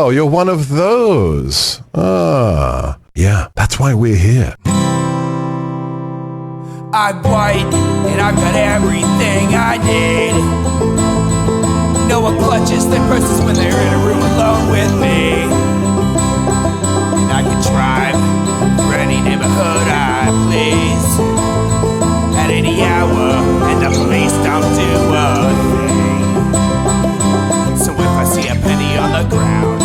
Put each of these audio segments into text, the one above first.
Oh, you're one of those. Ah, yeah, that's why we're here. I'm white, and I've got everything I need. No one clutches their purses when they're in a room alone with me. And I can drive for any neighborhood I please at any hour, and the police don't do a thing. So if I see a penny on the ground,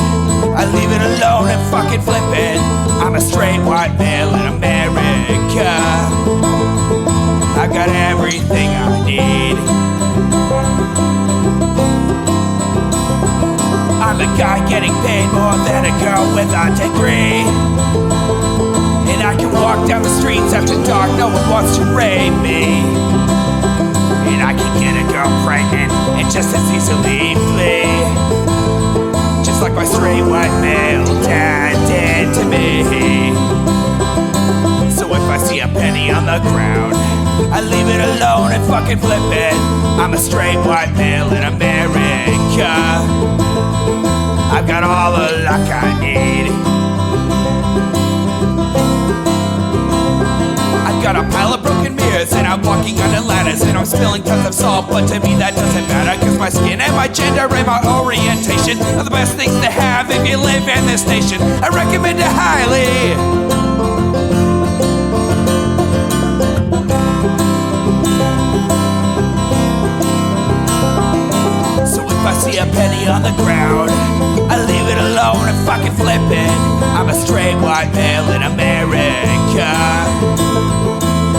I leave it alone and fucking flip it. I'm a straight white male in America. I got everything I need. I'm a guy getting paid more than a girl with a degree. And I can walk down the streets after dark, no one wants to rape me. And I can get a girl pregnant and just as easily flee. Just like my straight white male dad did to me. So if I see a penny on the ground, I leave it alone and fucking flip it. I'm a straight white male in America. I've got all the luck I need. I've got a pile of broken mirrors and I'm walking under ladders and I'm spilling tons of salt, but to me that doesn't matter, cause my skin and my gender and my orientation are the best things to have if you live in this nation. I recommend it highly. If I see a penny on the ground, I leave it alone and fucking flip it. I'm a straight white male in America.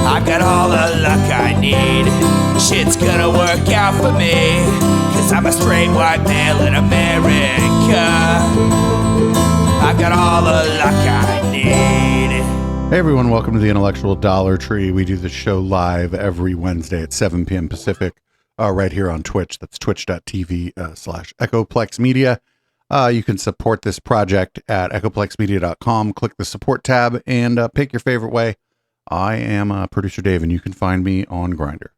I've got all the luck I need. Shit's gonna work out for me, cause I'm a straight white male in America. I've got all the luck I need. Hey everyone, welcome to the Intellectual Dollar Tree. We do this show live every Wednesday at 7 p.m. Pacific. Right here on Twitch. That's twitch.tv/Echoplex Media. You can support this project at echoplexmedia.com. Click the support tab and pick your favorite way. I am producer Dave, and you can find me on Grindr.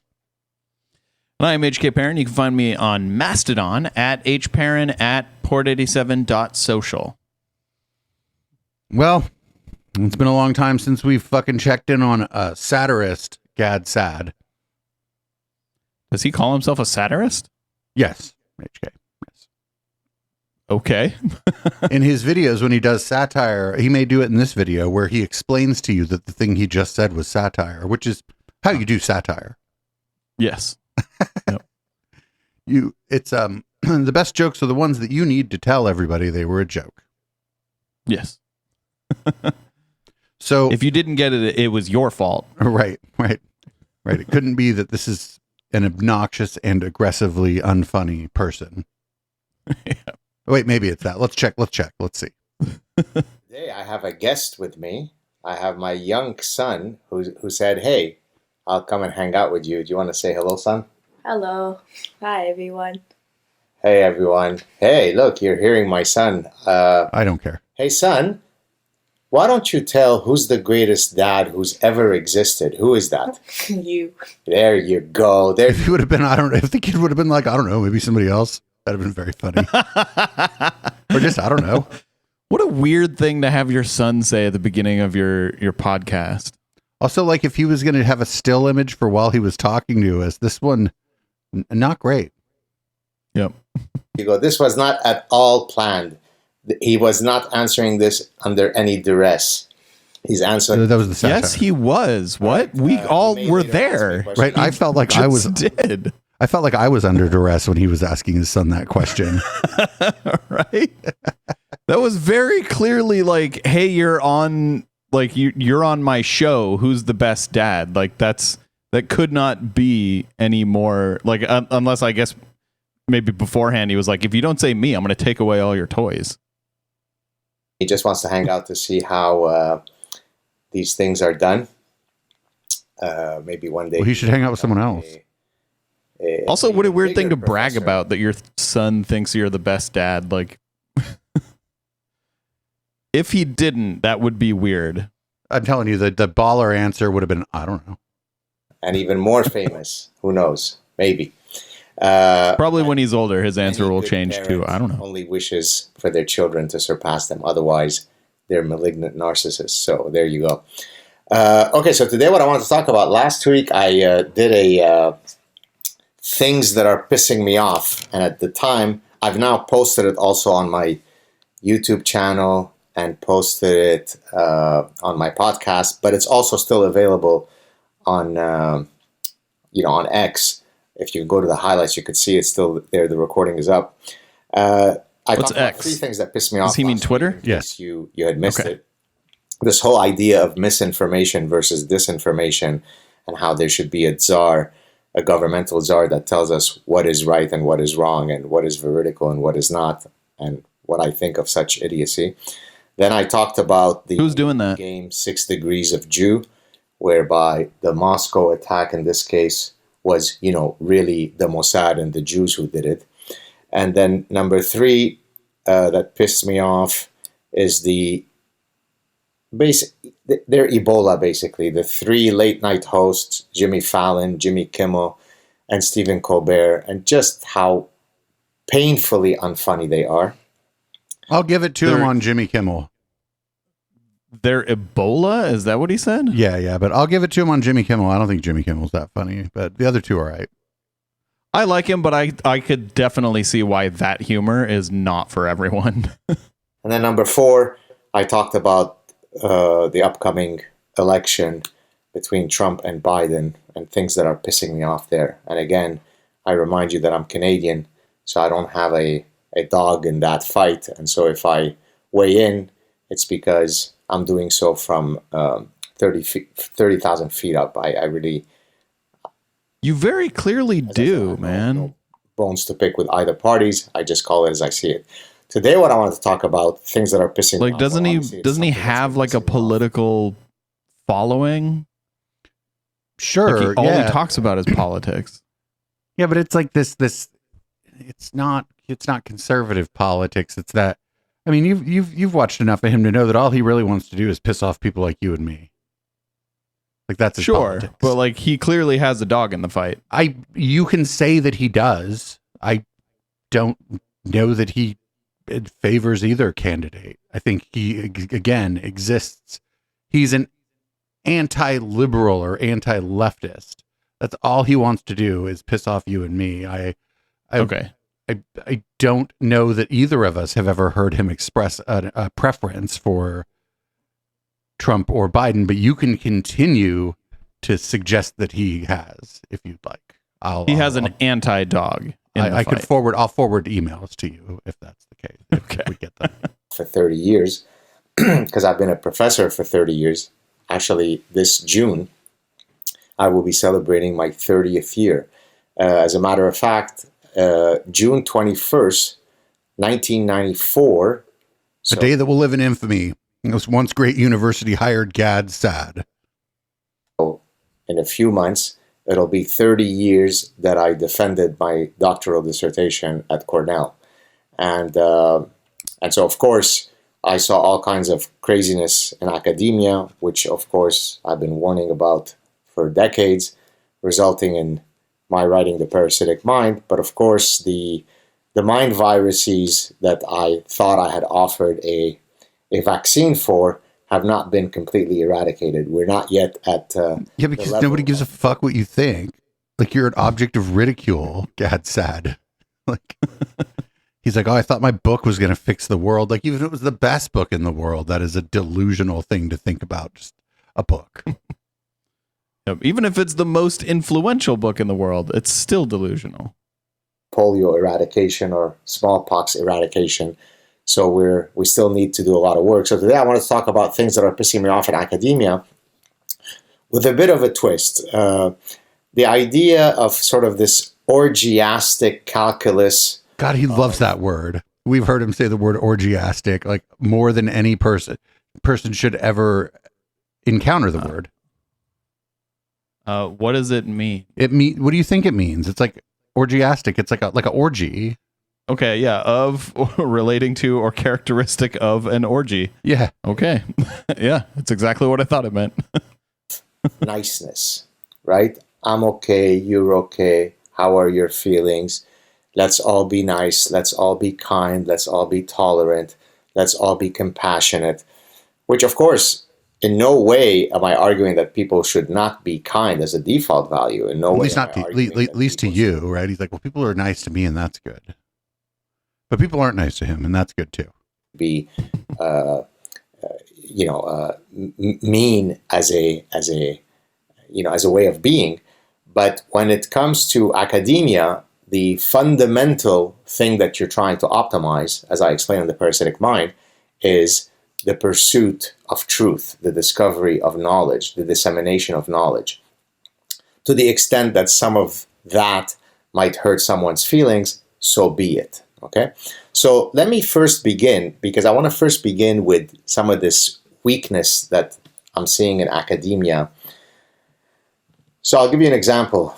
And I'm HK Perrin. You can find me on Mastodon at hperrin at port87.social. Well, it's been a long time since we've fucking checked in on a satirist, Gad Sad. Does he call himself a satirist? Yes, HK. Yes. Okay. In his videos, when he does satire, he may do it in this video where he explains to you that the thing he just said was satire, which is how you do satire. Yes. Yep. It's the best jokes are the ones that you need to tell everybody they were a joke. Yes. So if you didn't get it, it was your fault. Right. It couldn't be that this is an obnoxious and aggressively unfunny person. Yeah. Wait, maybe it's that. Let's check. Let's see. Today I have a guest with me. I have my young son who said, "Hey, I'll come and hang out with you. Do you want to say hello, son?" Hello. Hi, everyone. Hey, everyone. Hey, look, you're hearing my son. I don't care. Hey, son, why don't you tell who's the greatest dad who's ever existed? Who is that? You. There you go. There. If he would have been, if the kid would have been like, I don't know, maybe somebody else, that'd have been very funny. Or just, I don't know. What a weird thing to have your son say at the beginning of your podcast. Also, like if he was going to have a still image for while he was talking to us, this one, not great. Yep. You go. This was not at all planned. He was not answering this under any duress. He's answering. That was the satire. Yes, he was. What? We all were there. Right. I felt like I was under duress when he was asking his son that question. Right. That was very clearly like, hey, you're on my show. Who's the best dad? Like that could not be any more like, unless I guess maybe beforehand he was like, if you don't say me, I'm going to take away all your toys. He just wants to hang out to see how these things are done. Maybe one day. Well, he should hang out with someone else. Also, what a weird thing to brag about that your son thinks you're the best dad. Like, if he didn't, that would be weird. I'm telling you, the baller answer would have been, I don't know. And even more famous. Who knows? Maybe. Probably when he's older, his answer Any will good change too. parent I don't know. Only wishes for their children to surpass them. Otherwise, they're malignant narcissists. So there you go. Okay, so today what I wanted to talk about. Last week I did a things that are pissing me off. And at the time, I've now posted it also on my YouTube channel and posted it on my podcast. But it's also still available on, on X. If you go to the highlights, you could see it's still there. The recording is up. I What's talked about X? 3 things that pissed me off. Does he mean last week, Twitter? in case Yes. You had missed Okay. it. This whole idea of misinformation versus disinformation, and how there should be a czar, a governmental czar that tells us what is right and what is wrong, and what is veridical and what is not, and what I think of such idiocy. Then I talked about the Who's doing that? game 6 Degrees of Jew, whereby the Moscow attack in this case was, really the Mossad and the Jews who did it. And then number 3 that pissed me off is they're Ebola, basically. The 3 late night hosts, Jimmy Fallon, Jimmy Kimmel, and Stephen Colbert, and just how painfully unfunny they are. I'll give it to him on Jimmy Kimmel. They're Ebola? Is that what he said? Yeah, but I'll give it to him on Jimmy Kimmel. I don't think Jimmy Kimmel's that funny, but the other 2 are right. I like him, but I could definitely see why that humor is not for everyone. And then number 4, I talked about the upcoming election between Trump and Biden and things that are pissing me off there. And again, I remind you that I'm Canadian, so I don't have a dog in that fight. And so if I weigh in, it's because I'm doing so from 30,000 feet up. I really... You very clearly do, man. No bones to pick with either parties. I just call it as I see it. Today, what I wanted to talk about, things that are pissing me Like, off. doesn't Well, he obviously, it's doesn't he something that's have been like a pissing me off. political following? Sure, Like all he talks about is politics. Yeah, but it's like this it's not conservative politics. It's that, I mean, you've watched enough of him to know that all he really wants to do is piss off people like you and me. Like that's his Sure, politics. but like he clearly has a dog in the fight. You can say that he does. I don't know that he favors either candidate. I think he again exists. He's an anti-liberal or anti-leftist. That's all he wants to do is piss off you and me. Okay. I don't know that either of us have ever heard him express a preference for Trump or Biden, but you can continue to suggest that he has, if you'd like. He has an anti-dog. I'll forward emails to you if that's the case. Okay. If we get them. For 30 years, because I've been a professor for 30 years. Actually, this June, I will be celebrating my 30th year. As a matter of fact, June 21st, 1994. A day that will live in infamy. This once great university hired Gad Saad. In a few months, it'll be 30 years that I defended my doctoral dissertation at Cornell. And so, of course, I saw all kinds of craziness in academia, which, of course, I've been warning about for decades, resulting in my writing The Parasitic Mind. But, of course, the mind viruses that I thought I had offered a vaccine for have not been completely eradicated. We're not yet at Yeah, because nobody gives a fuck what you think. Like you're an object of ridicule, Gad Saad. Like he's like, oh, I thought my book was going to fix the world. Like even if it was the best book in the world, that is a delusional thing to think about. Just a book. Even if it's the most influential book in the world, it's still delusional. polio eradication or smallpox eradication. So we still need to do a lot of work. So today I want to talk about things that are pissing me off in academia with a bit of a twist. The idea of sort of this orgiastic calculus. God, he loves that word. We've heard him say the word orgiastic like more than any person should ever encounter the word. What does it mean? What do you think it means? It's like orgiastic. It's like a orgy. Okay, yeah, of or relating to or characteristic of an orgy. Yeah. Okay. Yeah, that's exactly what I thought it meant. Niceness, right? I'm okay, you're okay. How are your feelings? Let's all be nice. Let's all be kind. Let's all be tolerant. Let's all be compassionate. Which, of course, in no way am I arguing that people should not be kind as a default value. In no way. At least to you, right? He's like, well, people are nice to me, and that's good. But people aren't nice to him, and that's good too. Be, mean as a way of being. But when it comes to academia, the fundamental thing that you're trying to optimize, as I explained in The Parasitic Mind, is the pursuit of truth, the discovery of knowledge, the dissemination of knowledge. To the extent that some of that might hurt someone's feelings, so be it. Okay? So let me first begin, because I want to first begin with some of this weakness that I'm seeing in academia. So I'll give you an example.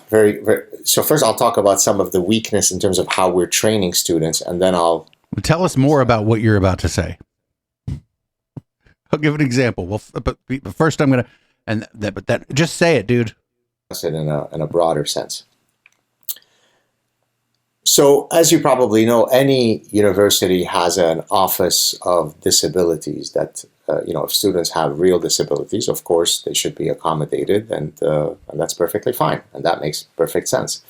So first I'll talk about some of the weakness in terms of how we're training students, and then I'll... Tell us more about what you're about to say. I'll give an example. Well, but first I'm going to... just say it, dude. In a broader sense. So, as you probably know, any university has an office of disabilities that, if students have real disabilities, of course, they should be accommodated, and that's perfectly fine, and that makes perfect sense.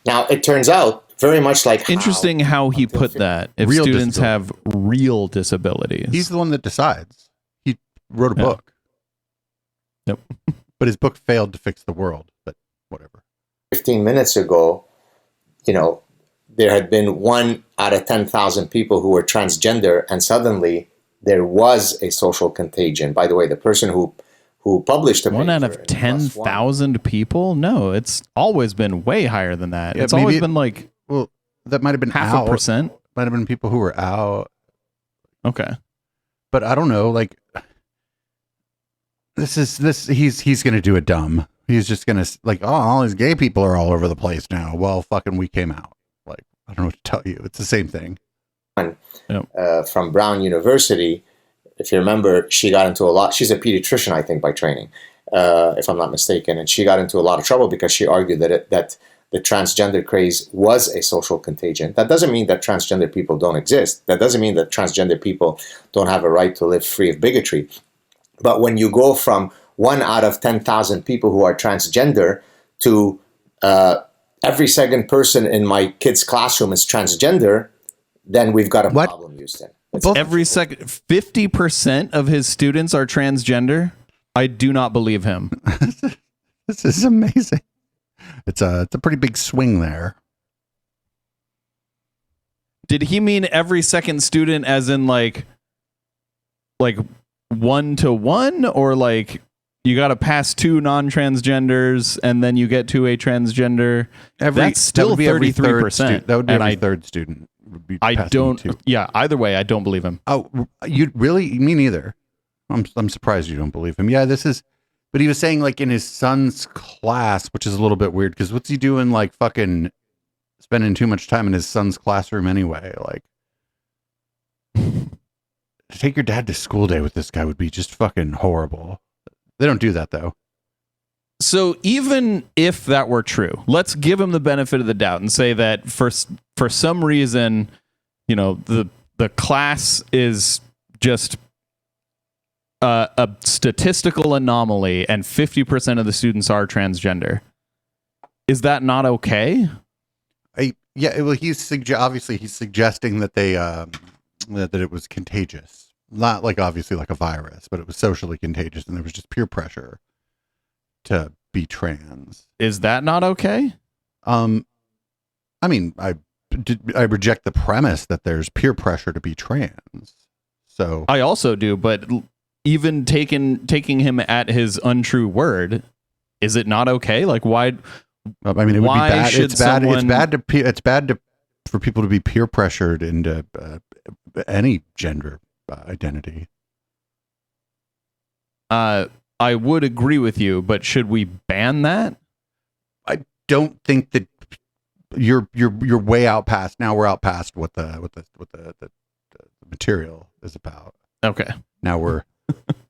Now, it turns out, very much like interesting how he put that, if students have real disabilities. He's the one that decides. He wrote a book. Yep. But his book failed to fix the world, but whatever. 15 minutes ago, there had been 1 out of 10,000 people who were transgender, and suddenly there was a social contagion. By the way, the person who published the 1 out of 10,000 people? No, it's always been way higher than that. Yeah, it's always been like, well, that might have been 0.5%. Might have been people who were out. Okay, but I don't know. Like, he's going to do it dumb. He's just going to like, all these gay people are all over the place now. Well, fucking, we came out. I don't know what to tell you. It's the same thing. From Brown University, if you remember, she got into a lot. She's a pediatrician, I think, by training, if I'm not mistaken. And she got into a lot of trouble because she argued that the transgender craze was a social contagion. That doesn't mean that transgender people don't exist. That doesn't mean that transgender people don't have a right to live free of bigotry. But when you go from 1 out of 10,000 people who are transgender to every second person in my kid's classroom is transgender, then we've got a problem, Houston. Every second, 50% of his students are transgender? I do not believe him. This is amazing. It's a pretty big swing there. Did he mean every second student as in like 1-to-1, or like you got to pass 2 non-transgenders and then you get to a transgender? That's still 33%. That would be every third student. Would be I don't. Yeah. Either way, I don't believe him. Oh, you really? Me neither. I'm surprised you don't believe him. Yeah, this is. But he was saying like in his son's class, which is a little bit weird because what's he doing? Like fucking spending too much time in his son's classroom anyway. Like, to take your dad to school day with this guy would be just fucking horrible. They don't do that though. So even if that were true, let's give him the benefit of the doubt and say that for some reason, the class is just a statistical anomaly and 50% of the students are transgender. Is that not okay? Well, obviously he's suggesting that they that it was contagious, not like obviously like a virus, but it was socially contagious, and there was just peer pressure to be trans. Is that not okay? I mean, I reject the premise that there's peer pressure to be trans. So I also do, but even taking him at his untrue word, is it not okay? Like, why? I mean, it would be bad. It's bad for people to be peer pressured into any gender identity. I would agree with you, but should we ban that? I don't think that you're way out past. Now we're out past what the material is about. Okay. Now we're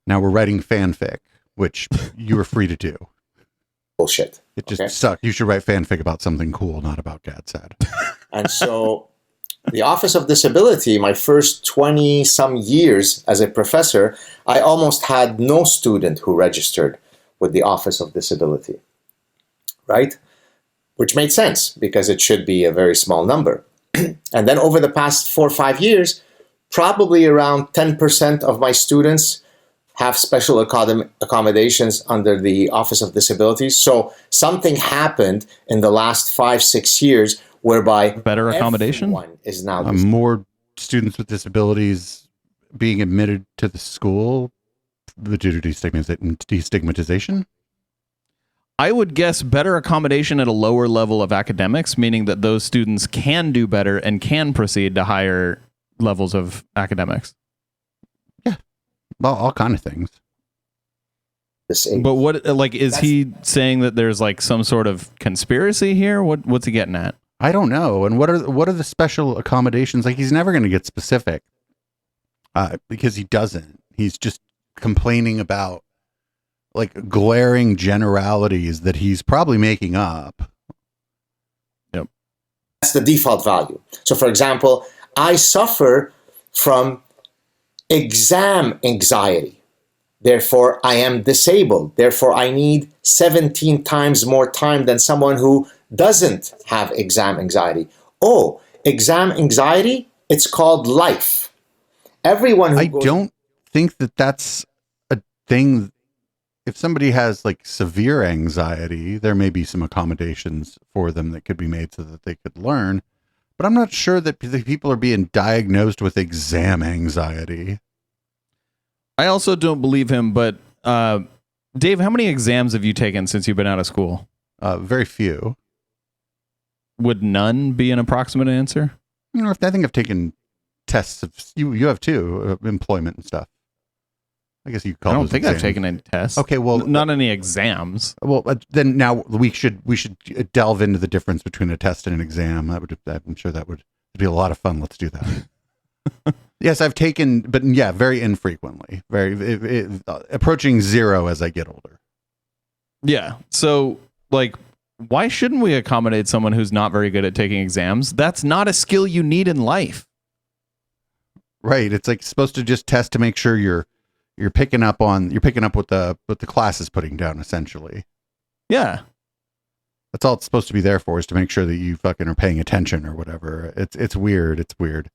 writing fanfic, which you were free to do. bullshit. It just okay? sucks. You should write fanfic about something cool, not about GADSAD. And so the Office of Disability, my first 20 some years as a professor, I almost had no student who registered with the Office of Disability, right? Which made sense because it should be a very small number. And then over the past 4 or 5 years, probably around 10% of my students have special accommodations under the Office of Disabilities. So something happened in the last 5-6 years whereby Better accommodation? everyone is now More students with disabilities being admitted to the school due to destigmatization. I would guess better accommodation at a lower level of academics, meaning that those students can do better and can proceed to higher levels of academics. Well, all kind of things. disabled. But what, like, is he saying that there's like some sort of conspiracy here? What's he getting at? I don't know. And what are the special accommodations? Like, he's never going to get specific because he doesn't. He's just complaining about like glaring generalities that he's probably making up. Yep. That's the default value. So, for example, I suffer from exam anxiety. Therefore, I am disabled. Therefore, I need 17 times more time than someone who doesn't have exam anxiety. Oh, exam anxiety? It's called life. Everyone who I don't think that that's a thing. If somebody has like severe anxiety, there may be some accommodations for them that could be made so that they could learn. But I'm not sure that the people are being diagnosed with exam anxiety. I also don't believe him, but Dave, how many exams have you taken since you've been out of school? Very few. Would none be an approximate answer? You know, I think I've taken tests of you have too, employment and stuff. I guess you could call. I don't those think exams. I've taken any tests. Okay, well, not any exams. Well, then now we should delve into the difference between a test and an exam. I'm sure that would be a lot of fun. Let's do that. Yes, I've taken, but yeah, very infrequently, approaching zero as I get older. Yeah. So, like, why shouldn't we accommodate someone who's not very good at taking exams? That's not a skill you need in life. Right. It's like supposed to just test to make sure you're picking up what the class is putting down, essentially. Yeah. That's all it's supposed to be there for, is to make sure that you fucking are paying attention or whatever. It's weird. It's weird.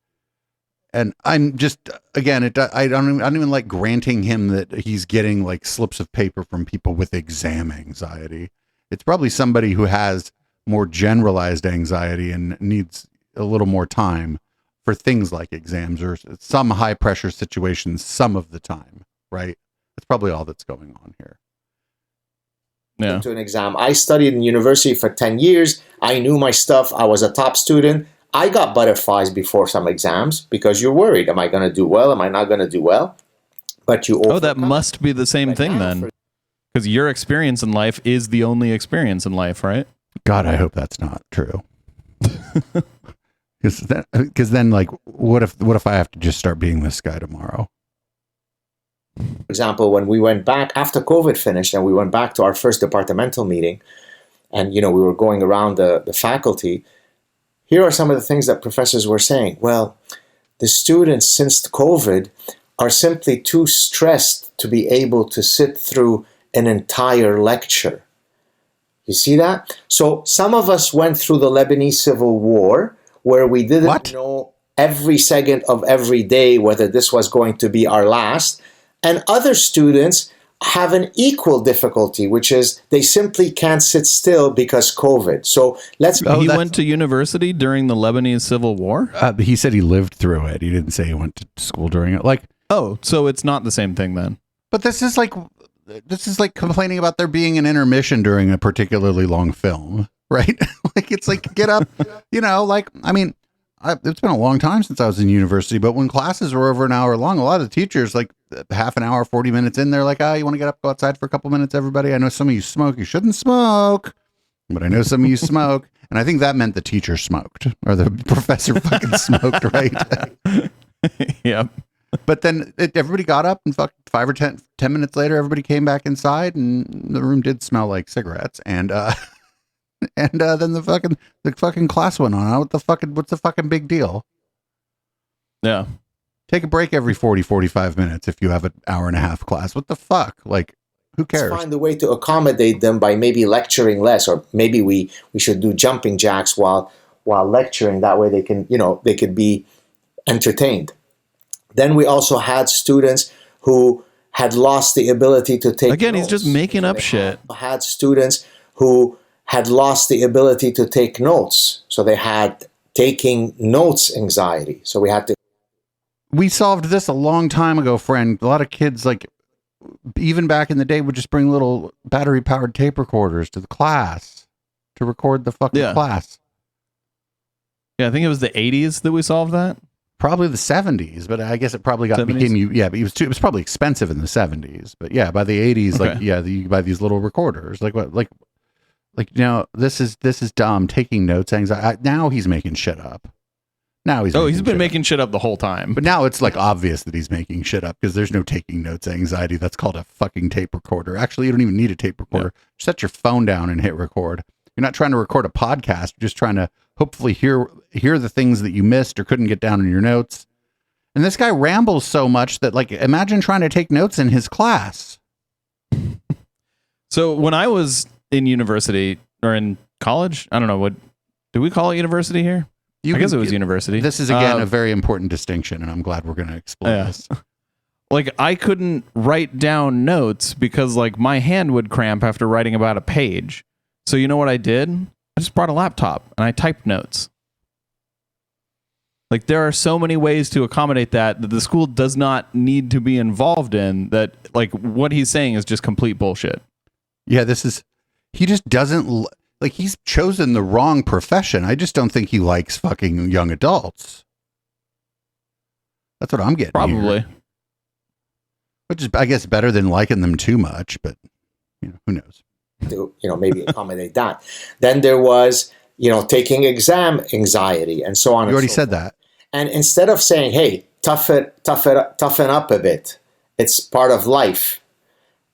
And I'm just, again, I don't even like granting him that he's getting like slips of paper from people with exam anxiety. It's probably somebody who has more generalized anxiety and needs a little more time for things like exams or some high pressure situations some of the time, right? That's probably all that's going on here. Yeah. into an exam. I studied in university for 10 years. I knew my stuff. I was a top student. I got butterflies before some exams because you're worried. Am I going to do well? Am I not going to do well? But you Oh, that overcome it. must be the same But thing now then. for- Because your experience in life is the only experience in life, right? God, I hope that's not true. Because then, like, what if I have to just start being this guy tomorrow? For example, when we went back after COVID finished and we went back to our first departmental meeting and, we were going around the faculty, here are some of the things that professors were saying. Well, the students since COVID are simply too stressed to be able to sit through an entire lecture. You see that? So some of us went through the Lebanese Civil War where we didn't know every second of every day whether this was going to be our last. And other students have an equal difficulty, which is they simply can't sit still because COVID. So let's... He went to university during the Lebanese Civil War? He said he lived through it. He didn't say he went to school during it. Like, Oh, so it's not the same thing then. but this is like complaining about there being an intermission during a particularly long film, right? Like, it's like, get up, like, I mean, it's been a long time since I was in university, but when classes were over an hour long, a lot of the teachers, like half an hour, 40 minutes in, they're like, you want to get up, go outside for a couple minutes, everybody? I know some of you smoke. You shouldn't smoke, but I know some of you smoke. And I think that meant the teacher smoked or the professor fucking smoked, right? Yep. But then everybody got up and 5 or 10 minutes later, everybody came back inside and the room did smell like cigarettes. And, then the fucking class went on. What's the fucking big deal? Yeah. Take a break every 45 minutes if you have an hour and a half class. What the fuck? Like, who cares? Let's find a way to accommodate them by maybe lecturing less, or maybe we should do jumping jacks while lecturing. That way they could be entertained. Then we also had students who had lost the ability to take Again, notes. he's just making up shit. Had students who had lost the ability to take notes. So they had taking notes anxiety. So we solved this a long time ago, friend. A lot of kids, like, even back in the day, would just bring little battery-powered tape recorders to the class to record the fucking class. Yeah, I think it was the 80s that we solved that. Probably the 70s, but I guess it probably became you. Yeah, but it was probably expensive in the 70s. But yeah, by the 80s, you buy these little recorders. Like what? Like this is dumb. Taking notes, anxiety. Now he's making shit up. He's been making shit up the whole time. But now it's like obvious that he's making shit up because there's no taking notes anxiety. That's called a fucking tape recorder. Actually, you don't even need a tape recorder. Yeah. Set your phone down and hit record. You're not trying to record a podcast. You're just trying to hopefully hear the things that you missed or couldn't get down in your notes. And this guy rambles so much that, like, imagine trying to take notes in his class. So when I was in university or in college, I don't know, what do we call it, university here? I guess it was university. This is, again, a very important distinction, and I'm glad we're going to explore this. Like, I couldn't write down notes because, like, my hand would cramp after writing about a page. So you know what I did? I just brought a laptop and I typed notes. Like, there are so many ways to accommodate that the school does not need to be involved in, that, like, what he's saying is just complete bullshit. Yeah, he just doesn't, like, he's chosen the wrong profession. I just don't think he likes fucking young adults. That's what I'm getting. Probably. Here. Which is, I guess, better than liking them too much, but, who knows? To, maybe accommodate that. Then there was, taking exam anxiety and so on. You already said that. And instead of saying, hey, toughen up a bit, it's part of life.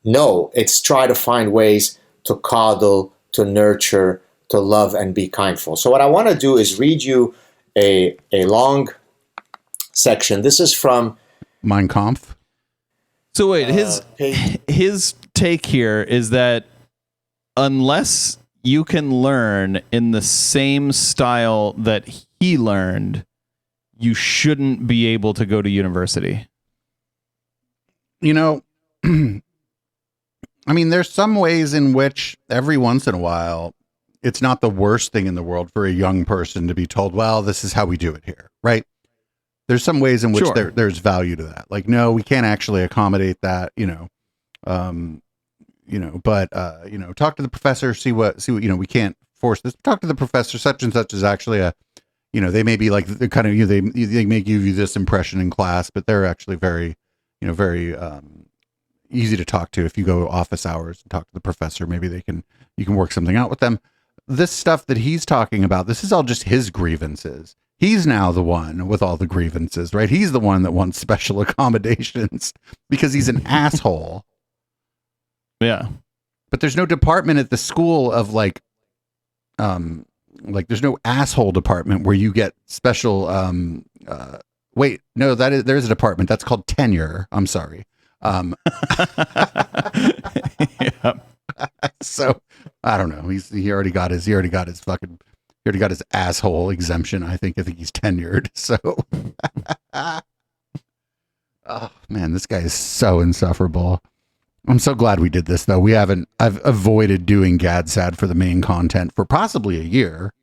No, it's try to find ways to coddle, to nurture, to love, and be kindful. So what I want to do is read you a long section. This is from Mein Kampf. So wait, his take here is that unless you can learn in the same style that he learned, you shouldn't be able to go to university. I mean, there's some ways in which every once in a while, it's not the worst thing in the world for a young person to be told, well, this is how we do it here, right? There's some ways in which there's value to that. Like, no, we can't actually accommodate that, but talk to the professor, see what, we can't force this. Talk to the professor, such and such is actually they may be like the kind of, they may give you this impression in class, but they're actually very, very easy to talk to. If you go office hours and talk to the professor, maybe you can work something out with them. This stuff that he's talking about, this is all just his grievances. He's now the one with all the grievances, right? He's the one that wants special accommodations because he's an asshole. Yeah. But there's no department at the school of like there's no asshole department where you get special, wait, no, there is a department that's called tenure. I'm sorry. So I don't know. He already got his asshole exemption. I think he's tenured. So, oh man, this guy is so insufferable. I'm so glad we did this though. I've avoided doing GadSad for the main content for possibly a year,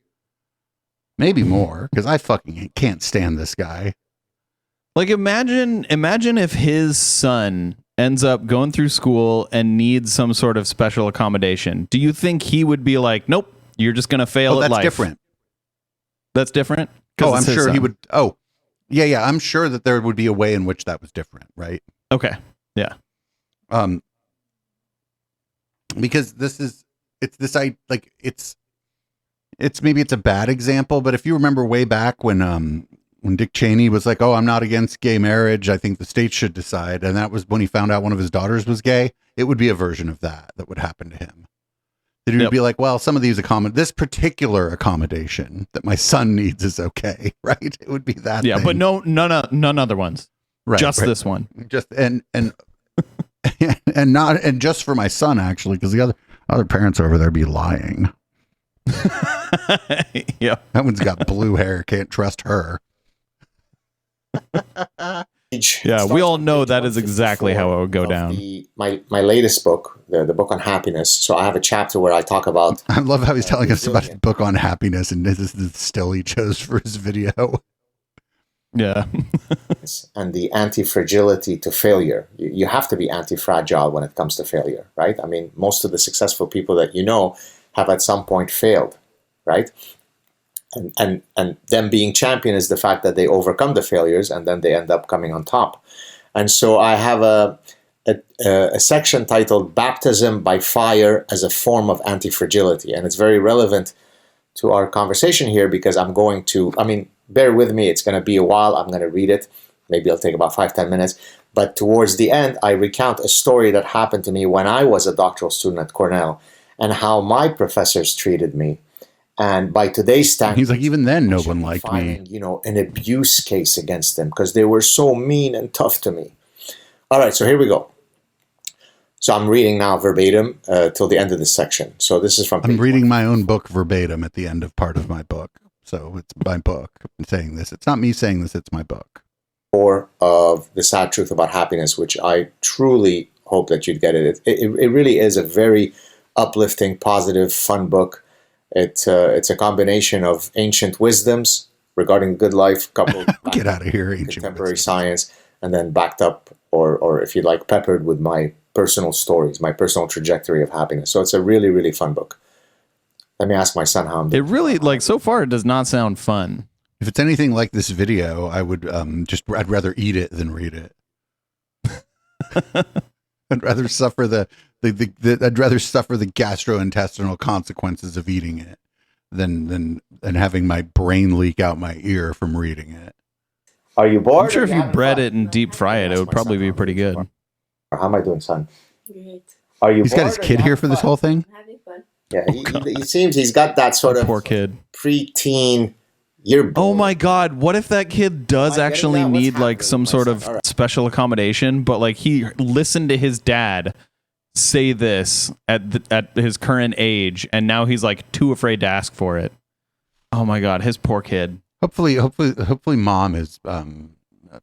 maybe more, because I fucking can't stand this guy. Like, imagine if his son ends up going through school and needs some sort of special accommodation. Do you think he would be like, nope, you're just going to fail at life? That's different. That's different? Oh, I'm sure he would. Oh, yeah. I'm sure that there would be a way in which that was different, right? Okay. Yeah. Because it's maybe it's a bad example, but if you remember way back when when Dick Cheney was like, "Oh, I'm not against gay marriage. I think the state should decide," and that was when he found out one of his daughters was gay. It would be a version of that would happen to him. That he would be like, "Well, some of these this particular accommodation that my son needs is okay, right?" It would be that. Yeah, thing. but none other ones. Right, just right. this one. Just and and just for my son actually, because the other parents over there be lying. Yeah, that one's got blue hair. Can't trust her. Yeah, we all know that is exactly how it would go down. My latest book, the book on happiness. So I have a chapter where I talk about. I love how he's telling us about his book on happiness, and this is the still he chose for his video. Yeah. And the anti-fragility to failure. You have to be anti-fragile when it comes to failure, right? I mean, most of the successful people that you know have at some point failed, right? And them being champion is the fact that they overcome the failures and then they end up coming on top. And so I have a section titled Baptism by Fire as a Form of Anti-Fragility. And it's very relevant to our conversation here because I'm going to, bear with me, it's going to be a while. I'm going to read it. Maybe it'll take about 5-10 minutes. But towards the end, I recount a story that happened to me when I was a doctoral student at Cornell and how my professors treated me. And by today's standards, he's like, even then, no one liked me. An abuse case against them because they were so mean and tough to me. All right, so here we go. So I'm reading now verbatim till the end of this section. So this is from. I'm reading my own book verbatim at the end of part of my book. So it's my book. I'm saying this. It's not me saying this. It's my book. Or of The Sad Truth About Happiness, which I truly hope that you'd get it. It really is a very uplifting, positive, fun book. It's a combination of ancient wisdoms regarding good life, coupled get out of here, ancient contemporary science, and then backed up, or if you like, peppered with my personal stories, my personal trajectory of happiness. So it's a really, really fun book. Let me ask my son how I'm doing. It really, so far, it does not sound fun. If it's anything like this video, I would I'd rather eat it than read it. I'd rather suffer I'd rather suffer the gastrointestinal consequences of eating it than having my brain leak out my ear from reading it. Are you bored? I'm sure if you bread it and deep fry it, it would probably be pretty good. Or how am I doing, son? Great. Are you? He's got his kid here for this whole thing. I'm having fun. Yeah, he seems he's got that sort of poor kid, preteen. Oh my God! What if that kid does actually need some sort of special accommodation, but he listened to his dad say this at his current age, and now he's too afraid to ask for it. Oh my God, his poor kid. Hopefully, mom is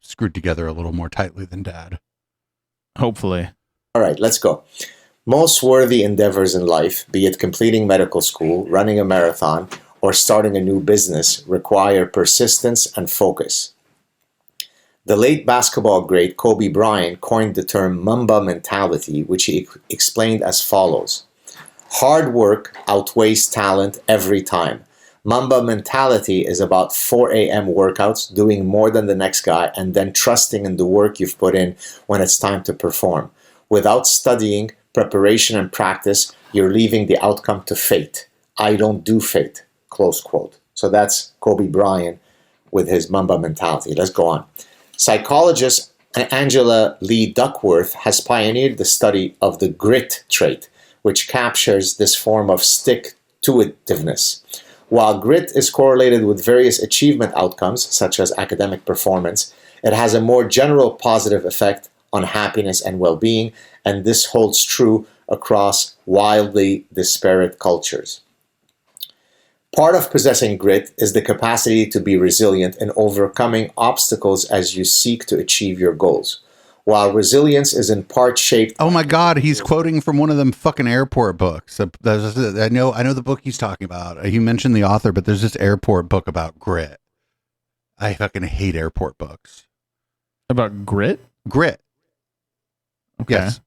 screwed together a little more tightly than dad. Hopefully. All right, let's go. Most worthy endeavors in life, be it completing medical school, running a marathon, or starting a new business, require persistence and focus. The late basketball great Kobe Bryant coined the term Mamba mentality, which he explained as follows. Hard work outweighs talent every time. Mamba mentality is about 4 a.m. workouts, doing more than the next guy, and then trusting in the work you've put in when it's time to perform. Without studying, preparation, and practice, you're leaving the outcome to fate. I don't do fate. Close quote. So that's Kobe Bryant with his Mamba mentality. Let's go on. Psychologist Angela Lee Duckworth has pioneered the study of the grit trait, which captures this form of stick-to-itiveness. While grit is correlated with various achievement outcomes, such as academic performance, it has a more general positive effect on happiness and well-being, and this holds true across wildly disparate cultures. Part of possessing grit is the capacity to be resilient in overcoming obstacles as you seek to achieve your goals. While resilience is in part shaped... Oh my God, he's quoting from one of them fucking airport books. I know the book he's talking about. He mentioned the author, but there's this airport book about grit. I fucking hate airport books. About grit? Grit. Okay. Yes.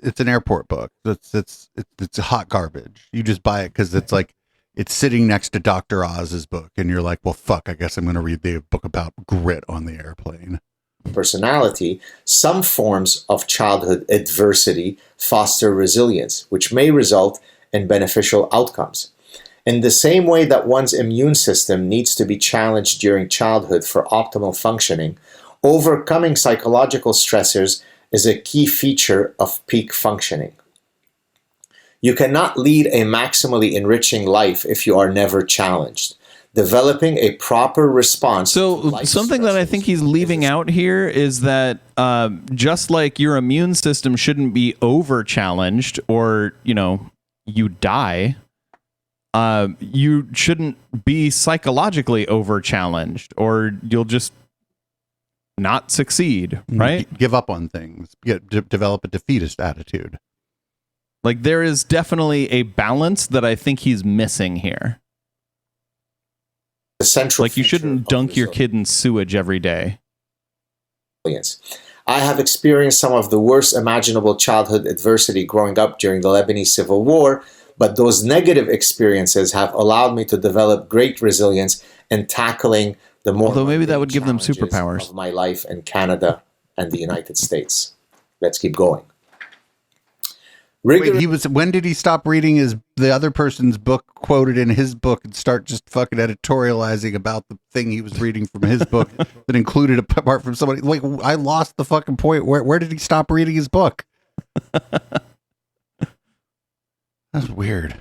It's an airport book. It's hot garbage. You just buy it because it's sitting next to Dr. Oz's book, and you're like, well, fuck, I guess I'm going to read the book about grit on the airplane. Personality, some forms of childhood adversity foster resilience, which may result in beneficial outcomes. In the same way that one's immune system needs to be challenged during childhood for optimal functioning, overcoming psychological stressors is a key feature of peak functioning. You cannot lead a maximally enriching life if you are never challenged. Developing a proper response. So something that I think he's leaving out here is that just like your immune system shouldn't be over challenged or, you die, you shouldn't be psychologically over challenged or you'll just not succeed, right? Give up on things. Develop a defeatist attitude. Like there is definitely a balance that I think he's missing here. The central like you shouldn't dunk your kid in sewage every day. I have experienced some of the worst imaginable childhood adversity growing up during the Lebanese Civil War, but those negative experiences have allowed me to develop great resilience in tackling the more. Although maybe that would give them superpowers. Of my life in Canada and the United States. Let's keep going. Wait, when did he stop reading the other person's book quoted in his book and start just fucking editorializing about the thing he was reading from his book that included apart from somebody? Wait, I lost the fucking point. Where did he stop reading his book? That's weird.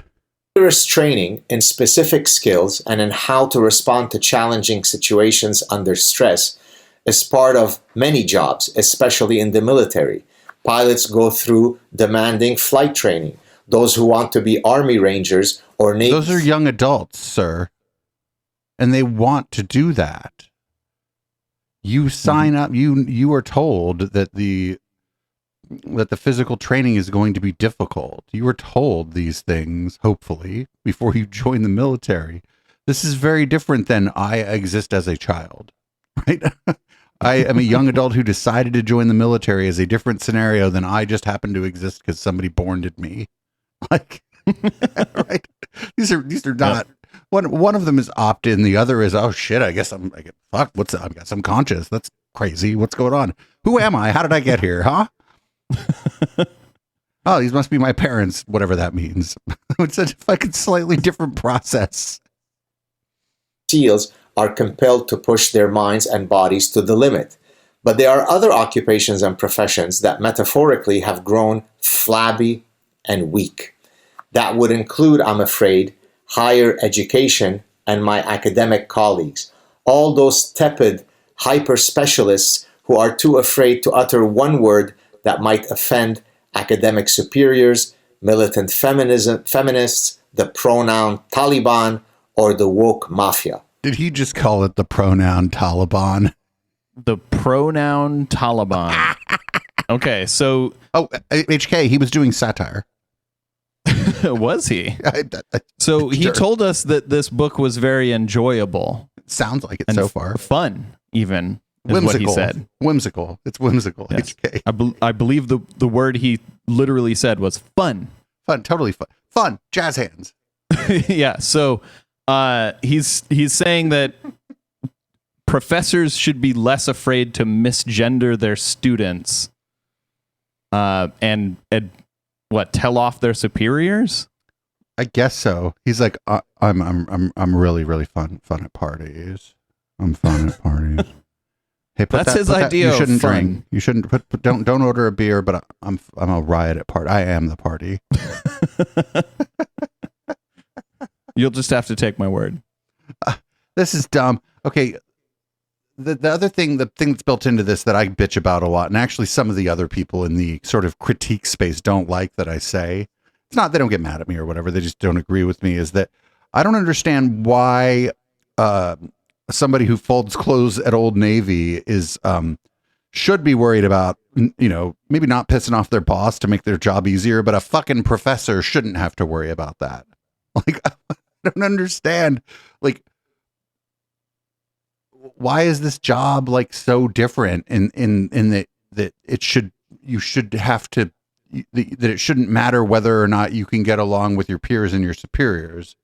Rigorous training in specific skills and in how to respond to challenging situations under stress is part of many jobs, especially in the military. Pilots go through demanding flight training. Those who want to be Army Rangers or Navy... Those are young adults, sir. And they want to do that. You sign up, you are told that the physical training is going to be difficult. You were told these things, hopefully, before you join the military. This is very different than I exist as a child, right? I am a young adult who decided to join the military is a different scenario than I just happen to exist because somebody borned me. Like, right? These are not. One of them is opt-in. The other is, oh shit, I guess I've got some conscience. That's crazy. What's going on? Who am I? How did I get here? Huh? Oh, these must be my parents. Whatever that means. It's a fucking slightly different process. SEALs are compelled to push their minds and bodies to the limit. But there are other occupations and professions that metaphorically have grown flabby and weak. That would include, I'm afraid, higher education and my academic colleagues. All those tepid hyper-specialists who are too afraid to utter one word that might offend academic superiors, militant feminists, the pronoun Taliban, or the woke mafia. Did he just call it the pronoun Taliban? The pronoun Taliban. Okay, so... Oh, HK, he was doing satire. Was he? So he told us that this book was very enjoyable. Sounds like it so far. Fun, even, is whimsical. what he said. Whimsical. It's whimsical, yes. HK. I believe the word he literally said was fun. Fun, totally fun. Fun, jazz hands. Yeah, so... he's saying that professors should be less afraid to misgender their students, and tell off their superiors. I guess so. He's like, I'm really really fun at parties. I'm fun at parties. Hey, that's his idea. You shouldn't of fun. drink. You shouldn't don't order a beer. But I'm a riot at party. I am the party. You'll just have to take my word. This is dumb. Okay. The other thing, the thing that's built into this that I bitch about a lot, and actually some of the other people in the sort of critique space don't like that I say, it's not they don't get mad at me or whatever, they just don't agree with me, is that I don't understand why somebody who folds clothes at Old Navy is should be worried about, maybe not pissing off their boss to make their job easier, but a fucking professor shouldn't have to worry about that. Like, I don't understand. Like, why is this job like so different in that it should, you should have to, that it shouldn't matter whether or not you can get along with your peers and your superiors?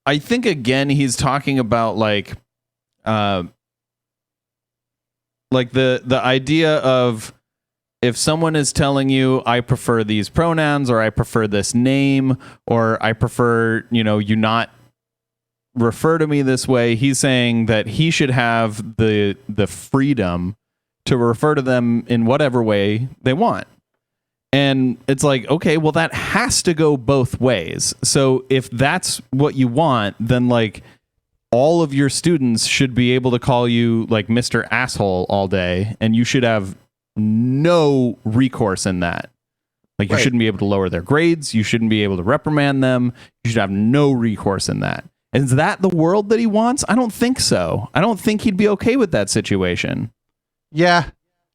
I think again, he's talking about like the idea of if someone is telling you, I prefer these pronouns, or I prefer this name, or I prefer, you not refer to me this way, he's saying that he should have the freedom to refer to them in whatever way they want. And it's like, okay, well, that has to go both ways. So if that's what you want, then like all of your students should be able to call you like Mr. Asshole all day, and you should have no recourse in that. Like you shouldn't be able to lower their grades. You shouldn't be able to reprimand them. You should have no recourse in that. And is that the world that he wants? I don't think so. I don't think he'd be okay with that situation. Yeah.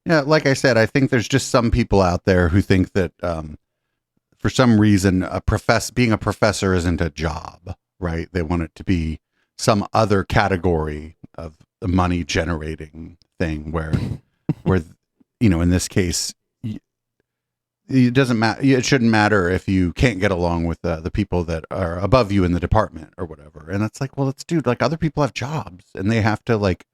Yeah. Like I said, I think there's just some people out there who think that for some reason being a professor isn't a job, right? They want it to be some other category of the money generating thing where in this case, it doesn't matter. It shouldn't matter if you can't get along with the people that are above you in the department or whatever. And it's like, well, like other people have jobs and they have to like,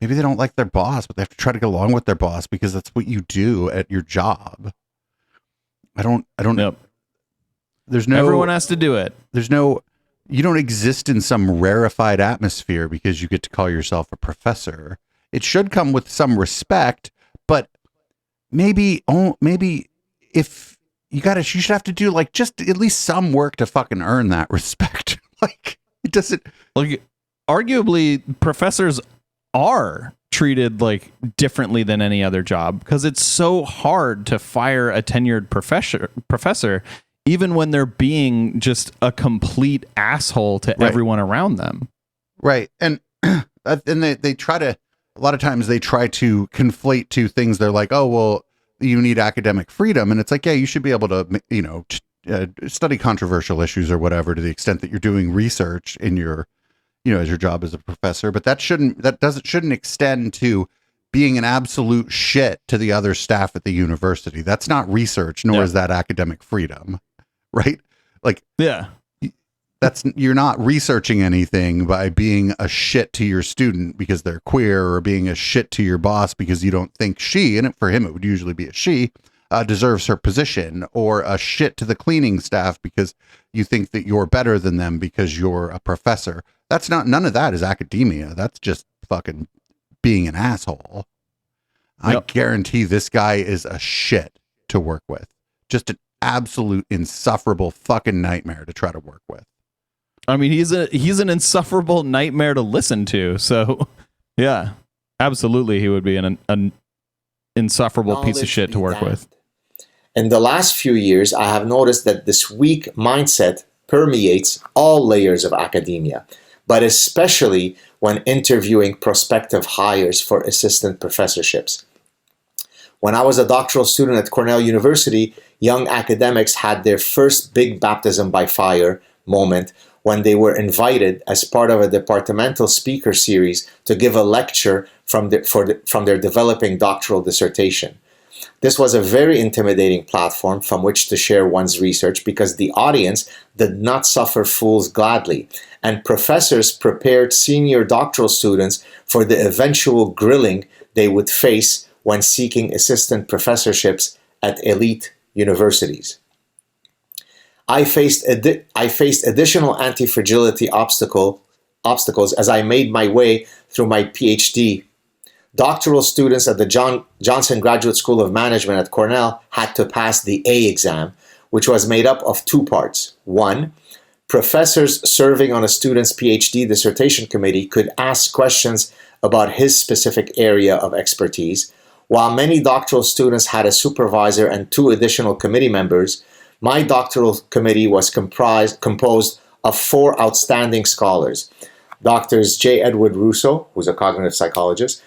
maybe they don't like their boss, but they have to try to get along with their boss because that's what you do at your job. I don't know. Everyone has to do it. You don't exist in some rarefied atmosphere because you get to call yourself a professor. It should come with some respect, but maybe if you should have to do like just at least some work to fucking earn that respect. Like it doesn't like arguably professors are treated like differently than any other job because it's so hard to fire a tenured professor even when they're being just a complete asshole to everyone around them. Right. And they try to, a lot of times they try to conflate two things. They're like, oh, well, you need academic freedom. And it's like, yeah, you should be able to, study controversial issues or whatever to the extent that you're doing research in your, as your job as a professor. But that shouldn't extend to being an absolute shit to the other staff at the university. That's not research, nor is that academic freedom. Right? Like, yeah. You're not researching anything by being a shit to your student because they're queer, or being a shit to your boss because you don't think she, and for him it would usually be a she, deserves her position, or a shit to the cleaning staff because you think that you're better than them because you're a professor. None of that is academia. That's just fucking being an asshole. Yep. I guarantee this guy is a shit to work with. Just an absolute insufferable fucking nightmare to try to work with. I mean, he's an insufferable nightmare to listen to. So, yeah, absolutely, he would be an insufferable piece of shit to work with. In the last few years, I have noticed that this weak mindset permeates all layers of academia, but especially when interviewing prospective hires for assistant professorships. When I was a doctoral student at Cornell University, young academics had their first big baptism by fire moment when they were invited as part of a departmental speaker series to give a lecture from their developing doctoral dissertation. This was a very intimidating platform from which to share one's research because the audience did not suffer fools gladly, and professors prepared senior doctoral students for the eventual grilling they would face when seeking assistant professorships at elite universities. I faced additional anti-fragility obstacles as I made my way through my PhD. Doctoral students at the Johnson Graduate School of Management at Cornell had to pass the A exam, which was made up of two parts. One, professors serving on a student's PhD dissertation committee could ask questions about his specific area of expertise. While many doctoral students had a supervisor and two additional committee members, my doctoral committee was composed of four outstanding scholars: Doctors J. Edward Russo, who's a cognitive psychologist,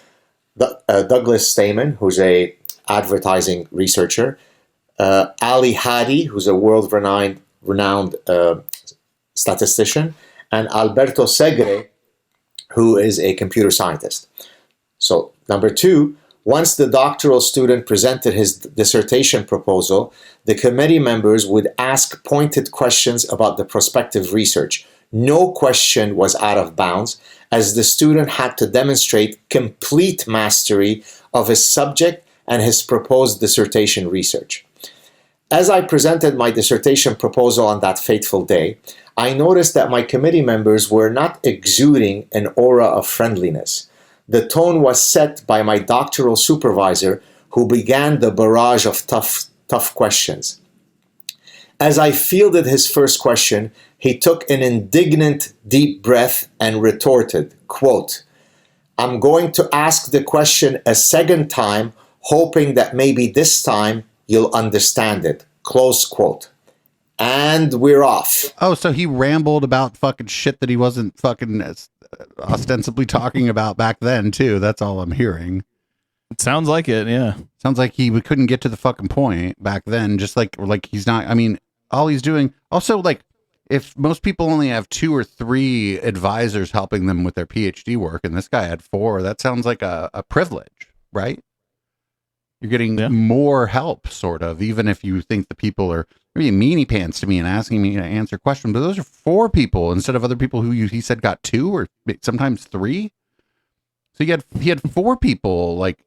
Douglas Stamen, who's a advertising researcher, Ali Hadi, who's a world-renowned statistician, and Alberto Segre, who is a computer scientist. So, number two, once the doctoral student presented his dissertation proposal, the committee members would ask pointed questions about the prospective research. No question was out of bounds, as the student had to demonstrate complete mastery of his subject and his proposed dissertation research. As I presented my dissertation proposal on that fateful day, I noticed that my committee members were not exuding an aura of friendliness. The tone was set by my doctoral supervisor, who began the barrage of tough questions. As I fielded his first question, he took an indignant deep breath and retorted, quote, "I'm going to ask the question a second time, hoping that maybe this time you'll understand it," close quote. And we're off. Oh, so he rambled about fucking shit that he wasn't fucking ostensibly talking about back then too. That's all I'm hearing. It sounds like it, yeah. Sounds like we couldn't get to the fucking point back then. Just like he's not. I mean, all he's doing. Also, like, if most people only have 2 or 3 advisors helping them with their PhD work, and this guy had 4, that sounds like a privilege, right? You're getting more help, sort of, even if you think the people are maybe meanie pants to me and asking me to answer questions. But those are 4 people instead of other people who he said got 2 or sometimes 3. So he had 4 people, like,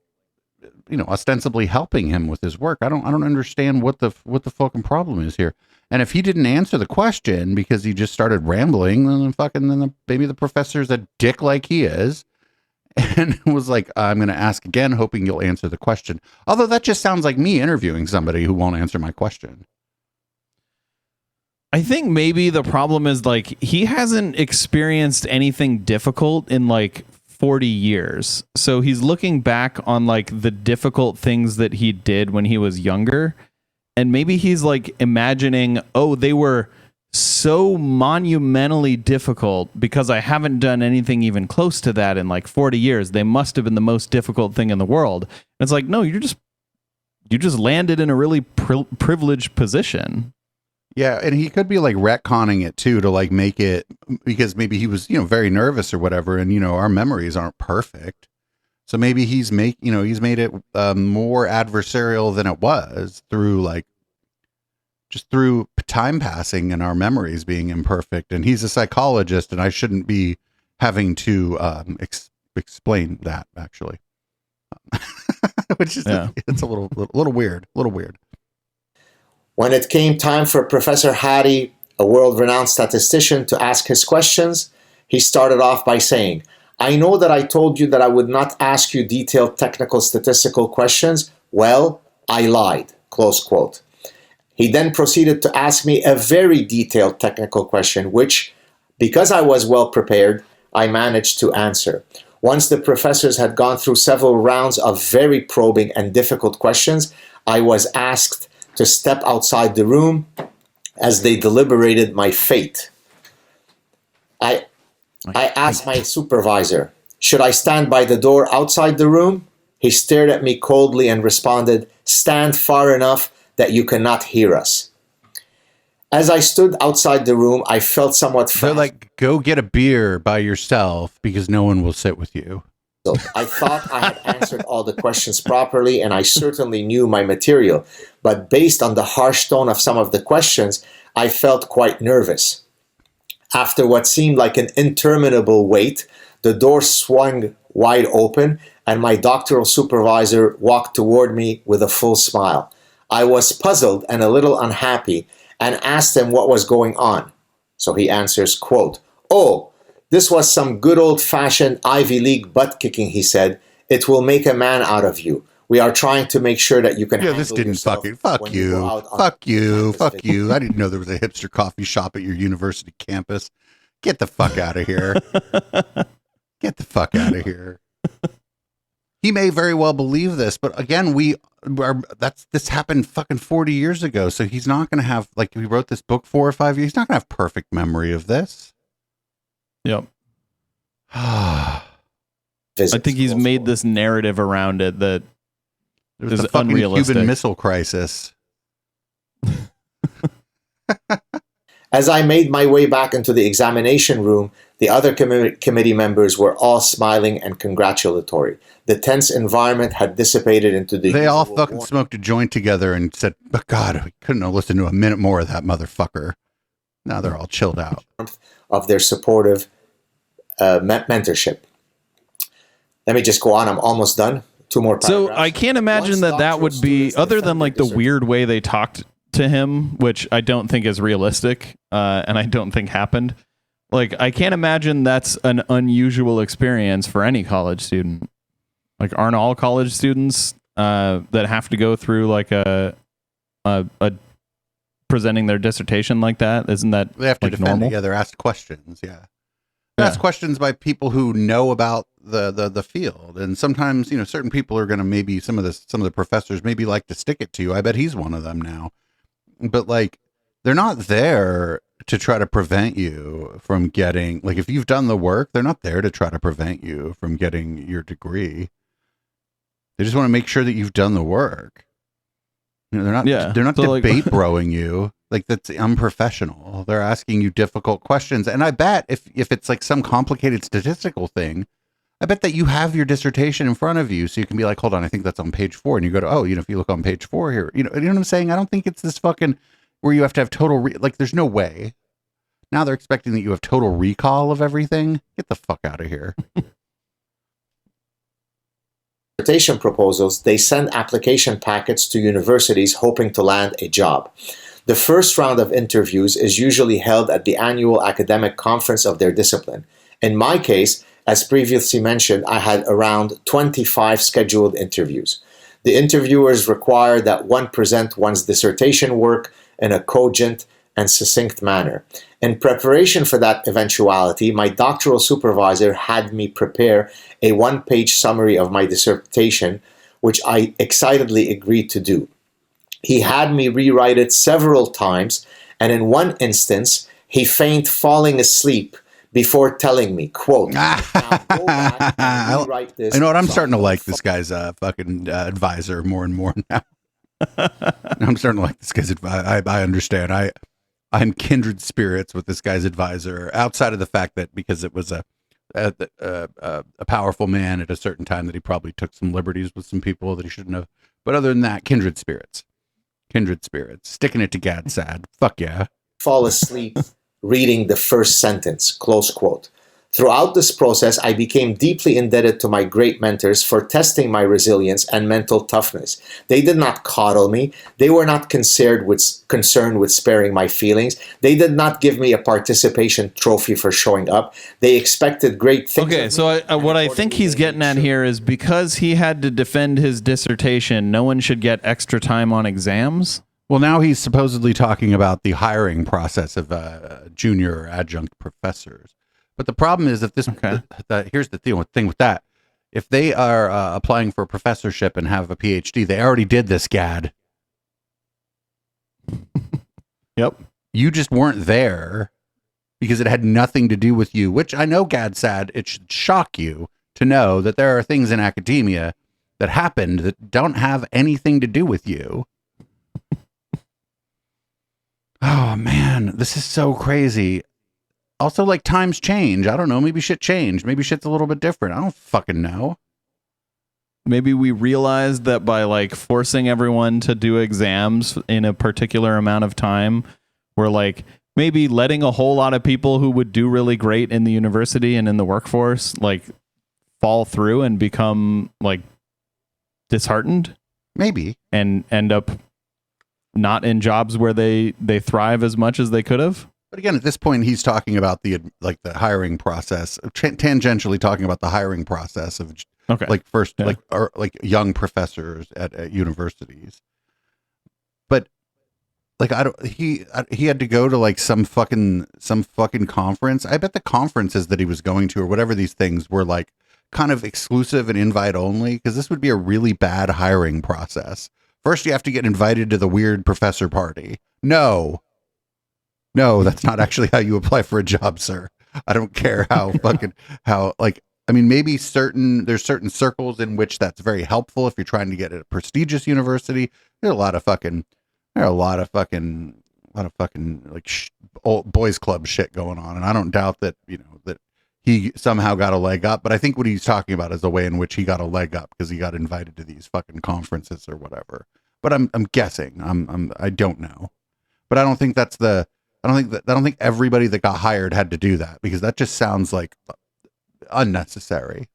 you know, ostensibly helping him with his work. I don't understand what the fucking problem is here. And if he didn't answer the question because he just started rambling, then maybe the professor's a dick like he is, and was like, "I'm going to ask again, hoping you'll answer the question." Although that just sounds like me interviewing somebody who won't answer my question. I think maybe the problem is, like, he hasn't experienced anything difficult in like 40 years. So he's looking back on like the difficult things that he did when he was younger. And maybe he's like imagining, oh, they were so monumentally difficult because I haven't done anything even close to that in like 40 years. They must have been the most difficult thing in the world. And it's like, no, you just landed in a really privileged position. Yeah, and he could be like retconning it too to like make it, because maybe he was, you know, very nervous or whatever, and you know, our memories aren't perfect. So maybe he's made it more adversarial than it was through time passing and our memories being imperfect. And he's a psychologist, and I shouldn't be having to explain that, actually, which is it's a little weird. When it came time for Professor Hattie, a world-renowned statistician, to ask his questions, he started off by saying, "I know that I told you that I would not ask you detailed technical statistical questions. Well, I lied," close quote. He then proceeded to ask me a very detailed technical question, which, because I was well prepared, I managed to answer. Once the professors had gone through several rounds of very probing and difficult questions, I was asked to step outside the room as they deliberated my fate. I asked my supervisor, "Should I stand by the door outside the room?" He stared at me coldly and responded, "Stand far enough that you cannot hear us." As I stood outside the room, I felt somewhat They're like, "Go get a beer by yourself because no one will sit with you." I thought I had answered all the questions properly, and I certainly knew my material. But based on the harsh tone of some of the questions, I felt quite nervous. After what seemed like an interminable wait, the door swung wide open, and my doctoral supervisor walked toward me with a full smile. I was puzzled and a little unhappy, and asked him what was going on. So he answers, quote, "Oh, this was some good old-fashioned Ivy League butt-kicking," he said. "It will make a man out of you. We are trying to make sure that you can handle this didn't yourself fucking fuck when you. go out on Fuck you. campus Fuck you. I didn't know there was a hipster coffee shop at your university campus. Get the fuck out of here. Get the fuck out of here." He may very well believe this, but again, this happened fucking 40 years ago. So he's not going to have, like, he wrote this book 4 or 5 years. He's not going to have perfect memory of this. Yep. I think he's made this narrative around it that There's is the fucking unrealistic. Cuban Missile Crisis. As I made my way back into the examination room, the other committee members were all smiling and congratulatory. The tense environment had dissipated into the... They all fucking smoked a joint together and said, "But God, we couldn't have listened to a minute more of that motherfucker." Now they're all chilled out. ...of their supportive mentorship. Let me just go on. I'm almost done. two more So paragraphs. I can't imagine Once that would doctoral be, students other than defend like their the weird way they talked to him, which I don't think is realistic, and I don't think happened. Like, I can't imagine that's an unusual experience for any college student. Like, aren't all college students that have to go through like a presenting their dissertation like that? Isn't that They have to like defend normal? it. Yeah, they're asked questions. Yeah. They're asked questions by people who know about the field. And sometimes, you know, certain people are going to maybe some of the professors maybe like to stick it to you. I bet he's one of them now. But like, they're not there to try to prevent you from getting, like, if you've done the work, they're not there to try to prevent you from getting your degree. They just want to make sure that you've done the work. You know, they're not So, debate broing you. Like, that's unprofessional. They're asking you difficult questions. And I bet if it's like some complicated statistical thing, I bet that you have your dissertation in front of you. So you can be like, hold on, I think that's on page 4. And you go to, oh, you know, if you look on page 4 here, you know what I'm saying? I don't think it's this fucking where you have to have total, like, there's no way. Now they're expecting that you have total recall of everything. Get the fuck out of here. dissertation proposals, they send application packets to universities hoping to land a job. The first round of interviews is usually held at the annual academic conference of their discipline. In my case, as previously mentioned, I had around 25 scheduled interviews. The interviewers require that one present one's dissertation work in a cogent and succinct manner. In preparation for that eventuality, my doctoral supervisor had me prepare a one-page summary of my dissertation, which I excitedly agreed to do. He had me rewrite it several times, and in one instance, he feigned falling asleep before telling me, quote, now go back and rewrite this. You know what? I'm starting to like this guy's fucking advisor more and more now. I'm starting to like this guy's advisor. I understand. I'm kindred spirits with this guy's advisor, outside of the fact that because it was a powerful man at a certain time that he probably took some liberties with some people that he shouldn't have. But other than that, kindred spirits. Kindred spirits. Sticking it to Gad Sad. Fuck yeah. Fall asleep reading the first sentence, close quote. Throughout this process, I became deeply indebted to my great mentors for testing my resilience and mental toughness. They did not coddle me. They were not concerned with sparing my feelings. They did not give me a participation trophy for showing up. They expected great things. Okay, so what I think he's getting at here is because he had to defend his dissertation, no one should get extra time on exams. Well, now he's supposedly talking about the hiring process of junior or adjunct professors. But the problem is, if this, here's the thing with that. If they are applying for a professorship and have a PhD, they already did this, Gad. Yep. You just weren't there because it had nothing to do with you, which I know, Gad Sad, it should shock you to know that there are things in academia that happened that don't have anything to do with you. Oh, man, this is so crazy. Also, like, times change. I don't know. Maybe shit changed. Maybe shit's a little bit different. I don't fucking know. Maybe we realized that by like forcing everyone to do exams in a particular amount of time, we're like maybe letting a whole lot of people who would do really great in the university and in the workforce like fall through and become like disheartened. Maybe. And end up not in jobs where they thrive as much as they could have. But again, at this point, he's talking about the hiring process, tangentially talking about the hiring process of like young professors at universities. But like, he had to go to like some fucking conference. I bet the conferences that he was going to or whatever these things were like kind of exclusive and invite only, because this would be a really bad hiring process. First, you have to get invited to the weird professor party. No, that's not actually how you apply for a job, sir. I don't care maybe there's certain circles in which that's very helpful if you're trying to get at a prestigious university. There's a lot of fucking old boys club shit going on. And I don't doubt that, that he somehow got a leg up, but I think what he's talking about is the way in which he got a leg up because he got invited to these fucking conferences or whatever. But I'm guessing. I don't know. But I don't think I don't think everybody that got hired had to do that, because that just sounds like unnecessary.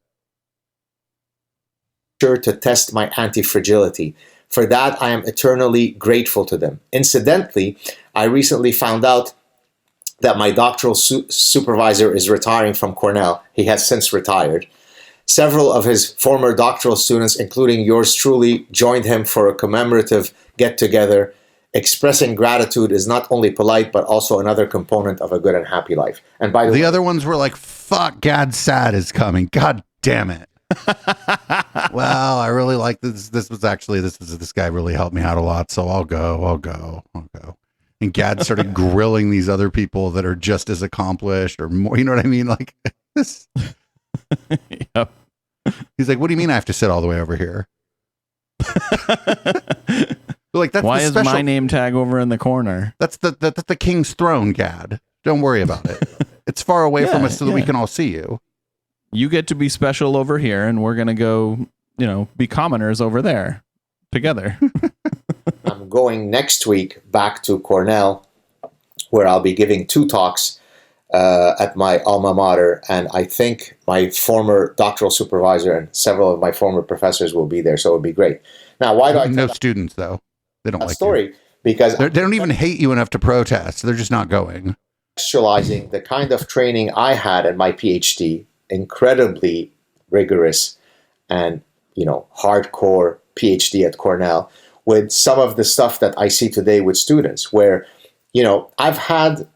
sure to test my anti-fragility. For that, I am eternally grateful to them. Incidentally, I recently found out that my doctoral supervisor is retiring from Cornell. He has since retired. Several of his former doctoral students, including yours truly, joined him for a commemorative get-together. Expressing gratitude is not only polite, but also another component of a good and happy life. And by the way, other ones were like, fuck, Gad Sad is coming. God damn it. Well, I really like this. This guy really helped me out a lot. So I'll go. And Gad started grilling these other people that are just as accomplished or more. You know what I mean? Like this. Yep. He's like, what do you mean I have to sit all the way over here? Like, that's why is my name tag over in the corner? That's the king's throne, Gad. Don't worry about it. It's far away from us so that we can all see you. You get to be special over here, and we're gonna go, be commoners over there together. I'm going next week back to Cornell, where I'll be giving 2 talks at my alma mater, and I think my former doctoral supervisor and several of my former professors will be there, so it'll be great. Now, why do I no students though? They don't like story you. Because they don't even hate you enough to protest. They're just not going. Contextualizing the kind of training I had in my PhD, incredibly rigorous and hardcore PhD at Cornell, with some of the stuff that I see today with students, where I've had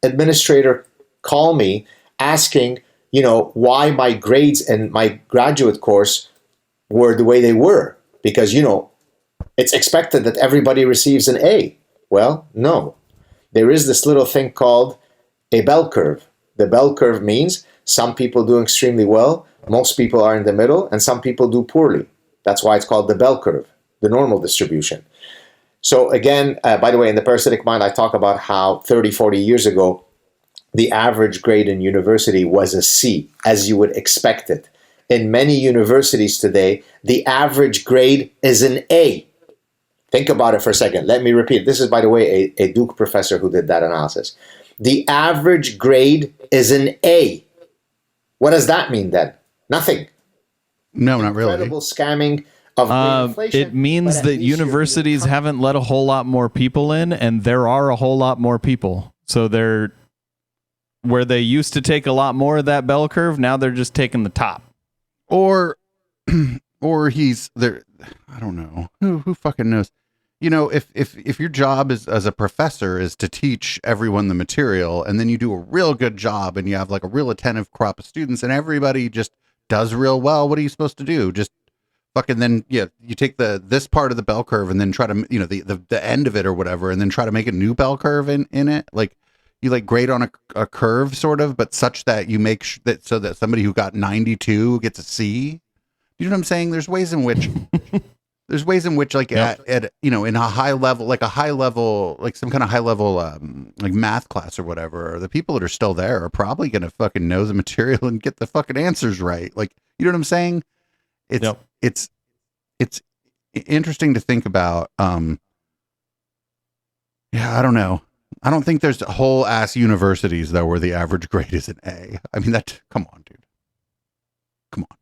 administrator call me asking why my grades in my graduate course were the way they were, because it's expected that everybody receives an A. Well, no. There is this little thing called a bell curve. The bell curve means some people do extremely well, most people are in the middle, and some people do poorly. That's why it's called the bell curve, the normal distribution. So again, by the way, in the parasitic mind, I talk about how 30, 40 years ago, the average grade in university was a C, as you would expect it. In many universities today, the average grade is an A. Think about it for a second. Let me repeat. This is, by the way, a Duke professor who did that analysis. The average grade is an A. What does that mean then? Nothing. No, not really. Incredible scamming of grade inflation. It means that universities haven't let a whole lot more people in, and there are a whole lot more people. So they're where they used to take a lot more of that bell curve, now they're just taking the top. Or he's there. I don't know. Who fucking knows? If your job is as a professor is to teach everyone the material, and then you do a real good job and you have like a real attentive crop of students and everybody just does real well, what are you supposed to do? Just fucking then, you take this part of the bell curve and then try to, the end of it or whatever, and then try to make a new bell curve in it. Like you like grade on a curve sort of, but such that you make that so that somebody who got 92 gets a C. You know what I'm saying? There's ways in which like at in a high level, like some kind of high level like math class or whatever, the people that are still there are probably going to fucking know the material and get the fucking answers right. Like, you know what I'm saying? It's interesting to think about. Yeah, I don't know. I don't think there's whole ass universities though where the average grade is an A. I mean, come on, dude. Come on.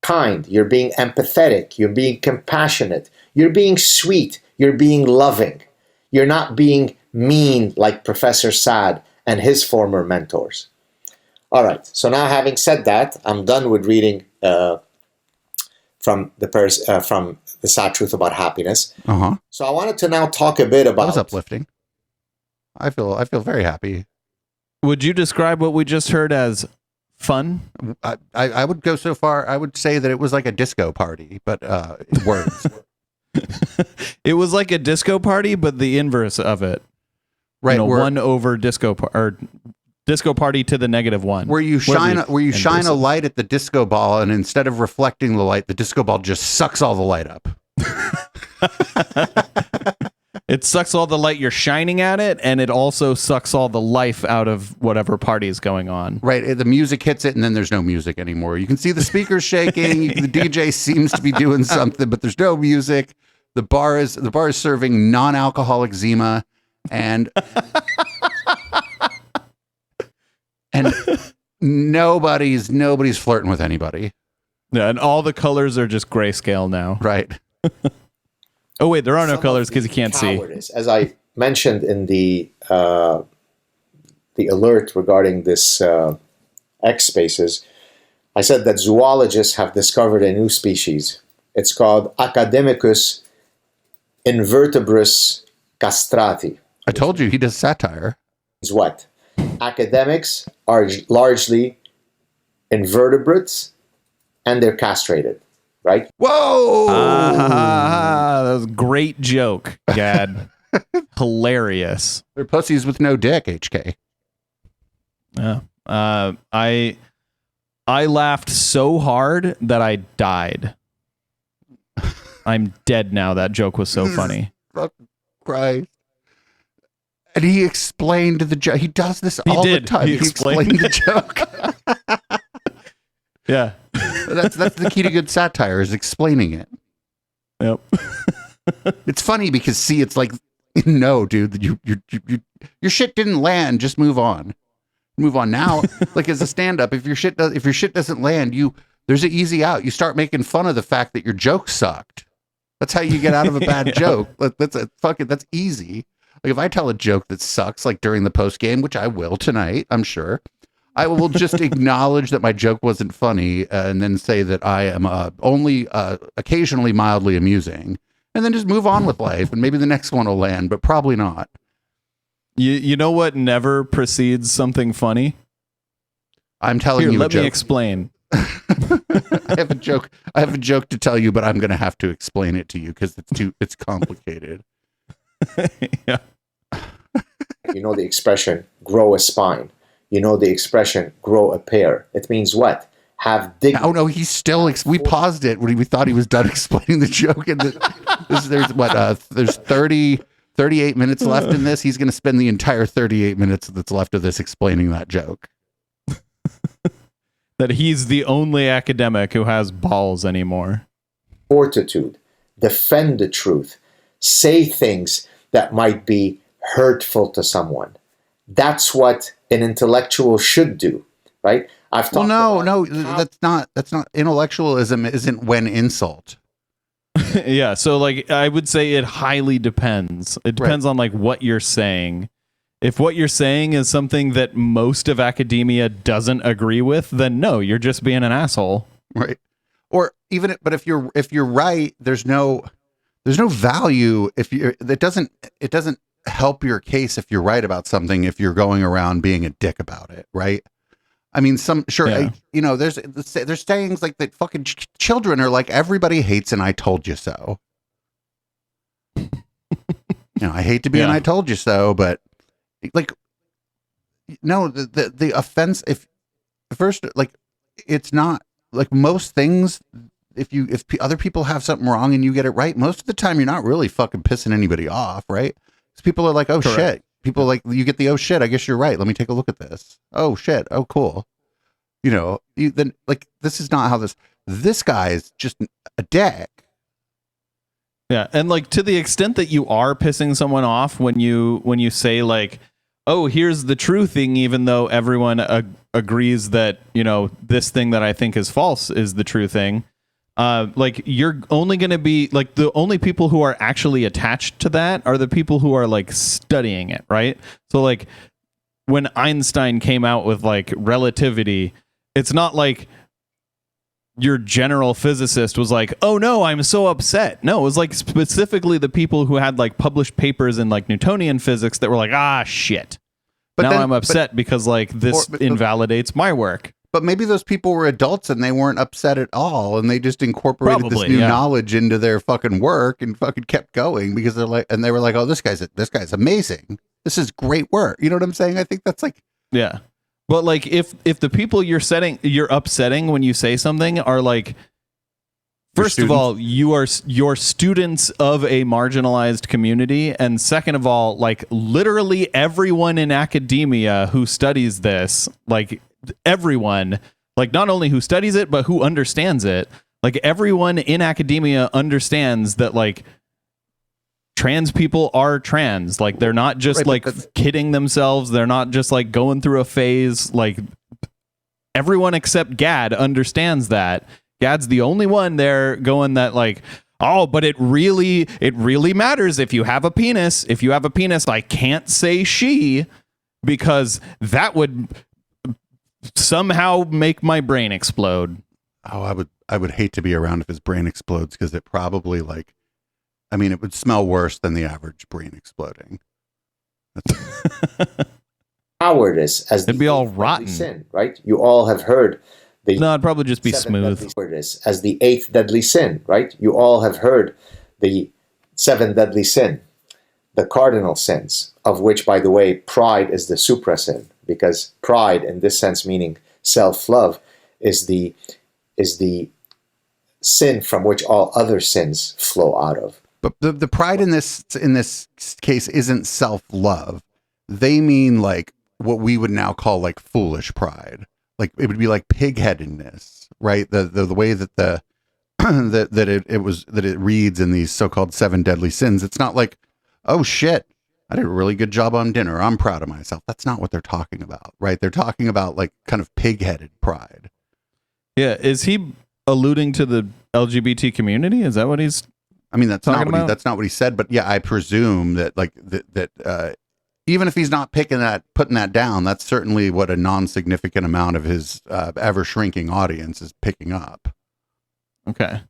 Kind, you're being empathetic, you're being compassionate, you're being sweet, you're being loving. You're not being mean like Professor Saad and his former mentors. All right, so now having said that, I'm done with reading from the Sad Truth About Happiness. Uh-huh. So I wanted to now talk a bit about... That was uplifting. I feel very happy. Would you describe what we just heard as fun? I would go so far. I would say that it was like a disco party, but words. It was like a disco party, but the inverse of it. Right, one over disco or disco party to the -1. Where you shine a light at the disco ball, and instead of reflecting the light, the disco ball just sucks all the light up. It sucks all the light you're shining at it, and it also sucks all the life out of whatever party is going on. Right. The music hits it, and then there's no music anymore. You can see the speakers shaking. The DJ seems to be doing something, but there's no music. The bar is serving non-alcoholic Zima, and nobody's flirting with anybody. Yeah, and all the colors are just grayscale now. Right. Oh wait, there are no Some colors of because the you can't see. cowardice, as I mentioned in the alert regarding this X spaces, I said that zoologists have discovered a new species. It's called Academicus invertebrus castrati. I told you he does satire. Is what? Academics are largely invertebrates and they're castrated, right? Whoa! That was a great joke, Gad. Hilarious. They're pussies with no dick, HK. Yeah. I laughed so hard that I died. I'm dead now. That joke was so funny. Fucking Christ. And he explained the joke. He does this all the time. He explained the joke. Yeah. That's the key to good satire, is explaining it. Yep. It's funny because, see, it's like, no, dude, your shit didn't land. Just move on. Move on now. Like, as a stand-up, if your shit doesn't land, there's an easy out. You start making fun of the fact that your joke sucked. That's how you get out of a bad joke. That's easy. Like, if I tell a joke that sucks, like during the post game, which I will tonight, I'm sure, I will just acknowledge that my joke wasn't funny, and then say that I am only occasionally mildly amusing, and then just move on with life, and maybe the next one will land, but probably not. You know what never precedes something funny? I'm telling Here, you. Let me explain. I have a joke. I have a joke to tell you, but I'm going to have to explain it to you because it's complicated. Yeah. You know the expression "grow a spine." You know the expression "grow a pair." It means what? Have dignity. Oh no, he's still. We paused it when we thought he was done explaining the joke, and there's 38 minutes left in this. He's going to spend the entire 38 minutes that's left of this explaining that joke. That he's the only academic who has balls anymore. Fortitude. Defend the truth. Say things that might be hurtful to someone. That's what an intellectual should do, right? I've talked that's not intellectualism. Isn't when insult. Yeah, so like I would say it highly depends. It depends on like what you're saying. If what you're saying is something that most of academia doesn't agree with, then no, you're just being an asshole. Right. Or even, but if you're right, there's no value it doesn't help your case if you're right about something, if you're going around being a dick about it. Right. I mean, yeah. There's sayings like that fucking children are like, everybody hates an I told you so. I hate to be an I told you so, but like, no, the offense, if first, like, it's not like most things. If other people have something wrong and you get it right, most of the time you're not really fucking pissing anybody off, right? Because people are like, oh, correct. Shit. People like, you get the, oh shit, I guess you're right. Let me take a look at this. Oh shit. Oh, cool. Then like, this is not how this guy is just a dick. Yeah. And like, to the extent that you are pissing someone off when you say like, oh, here's the true thing, even though everyone agrees that, this thing that I think is false is the true thing. Like, you're only going to be like, the only people who are actually attached to that are the people who are like studying it. Right. So like when Einstein came out with like relativity, it's not like your general physicist was like, oh no, I'm so upset. No, it was like specifically the people who had like published papers in like Newtonian physics that were like, ah, shit. But now I'm upset because like this invalidates my work. But maybe those people were adults and they weren't upset at all, and they just incorporated this new knowledge into their fucking work and fucking kept going because they were like, oh, this guy's amazing. This is great work. You know what I'm saying? I think that's like, yeah. But like if the people you're upsetting when you say something are like, first of all, you're students of a marginalized community, and second of all, like literally everyone in academia who studies this, like everyone, like not only who studies it but who understands it, like everyone in academia understands that like trans people are trans. Like they're not just kidding themselves. They're not just like going through a phase. Like everyone except Gad understands that. Gad's the only one there going that like, oh, but it really matters if you have a penis. If you have a penis, I can't say she because that would somehow make my brain explode. Oh, I would hate to be around if his brain explodes because it probably it would smell worse than the average brain exploding. Cowardice as It'd be all rotten. sin, right? You all have heard No, it'd probably just be smooth. Cowardice as the 8th deadly sin, right? You all have heard the 7 deadly sin, the cardinal sins, of which, by the way, pride is the supra sin, because pride, in this sense, meaning self-love, is the sin from which all other sins flow out of. But the pride in this case isn't self-love. They mean like what we would now call like foolish pride. Like it would be like pigheadedness, right? The way that it reads in these so-called 7 deadly sins. It's not like, oh shit, I did a really good job on dinner, I'm proud of myself. That's not what they're talking about, right? They're talking about like kind of pig-headed pride. Yeah, is he alluding to the LGBT community? Is that what he's? I mean, that's talking about? That's not what he said. But yeah, I presume that even if he's not putting that down, that's certainly what a non-significant amount of his ever shrinking audience is picking up. Okay,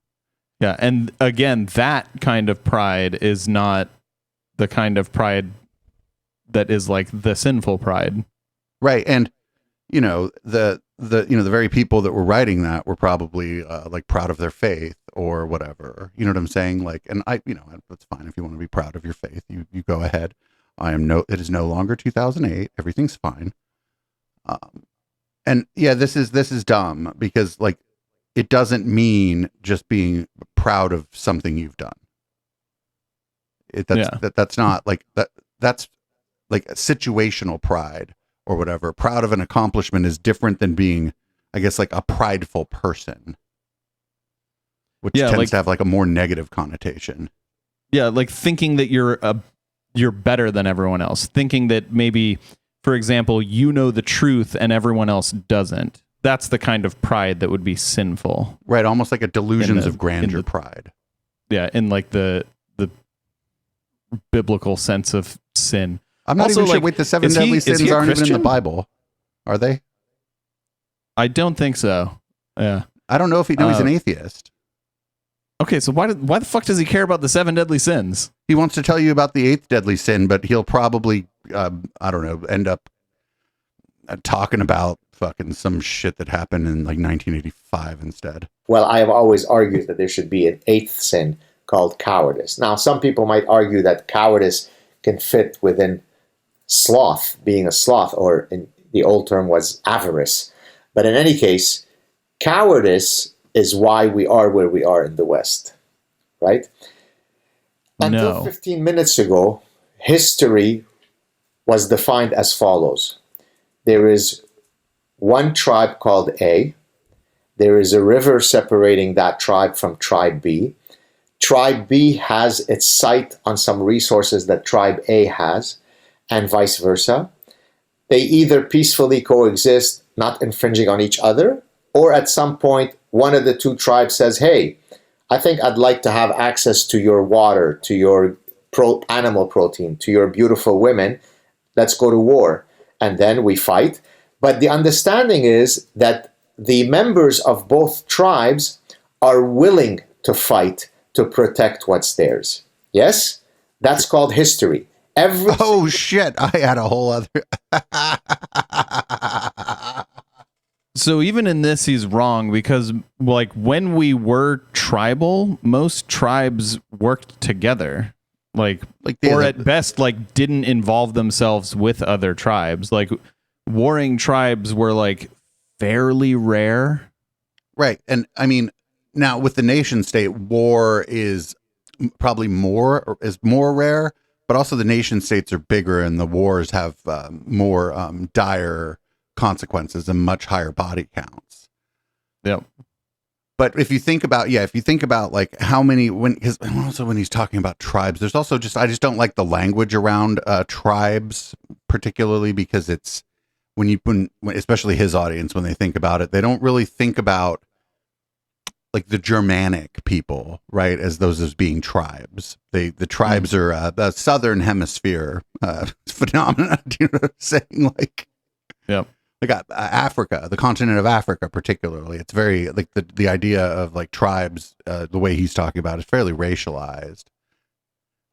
yeah, and again, that kind of pride is not the kind of pride that is like the sinful pride, right? And the very people that were writing that were probably like proud of their faith or whatever. You know what I'm saying? Like, and that's fine if you want to be proud of your faith. You go ahead. It is no longer 2008. Everything's fine. And yeah, this is dumb because like it doesn't mean just being proud of something you've done. That's not like that. That's like a situational pride or whatever. Proud of an accomplishment is different than being, I guess, like a prideful person, which tends to have like a more negative connotation. Yeah, like thinking that you're better than everyone else. Thinking that maybe, for example, you know the truth and everyone else doesn't. That's the kind of pride that would be sinful. Right, almost like a delusions of grandeur pride. Yeah, in like the biblical sense of sin. I'm not also, even sure. like, Wait, the 7 deadly sins aren't even in the Bible, are they? I don't think so. Yeah, I don't know if he's an atheist. Okay, so why the fuck does he care about the 7 deadly sins? He wants to tell you about the 8th deadly sin, but he'll probably, I don't know, end up talking about fucking some shit that happened in like 1985 instead. Well, I have always argued that there should be an 8th sin called cowardice. Now, some people might argue that cowardice can fit within sloth, being a sloth, or in the old term was avarice. But in any case, cowardice is why we are where we are in the West, right? Until 15 minutes ago, history was defined as follows. There is one tribe called A. There is a river separating that tribe from tribe B. Tribe B has its sight on some resources that tribe A has, and vice versa. They either peacefully coexist, not infringing on each other, or at some point, one of the two tribes says, hey, I think I'd like to have access to your water, to your animal protein, to your beautiful women. Let's go to war. And then we fight. But the understanding is that the members of both tribes are willing to fight to protect what's theirs. Yes? That's called history. Oh, shit. I had a whole other... So even in this, he's wrong because, like, when we were tribal, most tribes worked together, or at best, like, didn't involve themselves with other tribes. Like, warring tribes were like fairly rare, right? And I mean, now with the nation state, war is probably more rare, but also the nation states are bigger, and the wars have more dire consequences and much higher body counts. Yep. But if you think about, like how many, because also when he's talking about tribes, there's also I just don't like the language around tribes, particularly because it's when especially his audience, when they think about it, they don't really think about like the Germanic people, right, as those as being tribes. The tribes are the southern hemisphere phenomena. Do you know what I'm saying? Like, Yep. like Africa, the continent of Africa, particularly. It's very like the idea of like tribes. The way he's talking about is fairly racialized.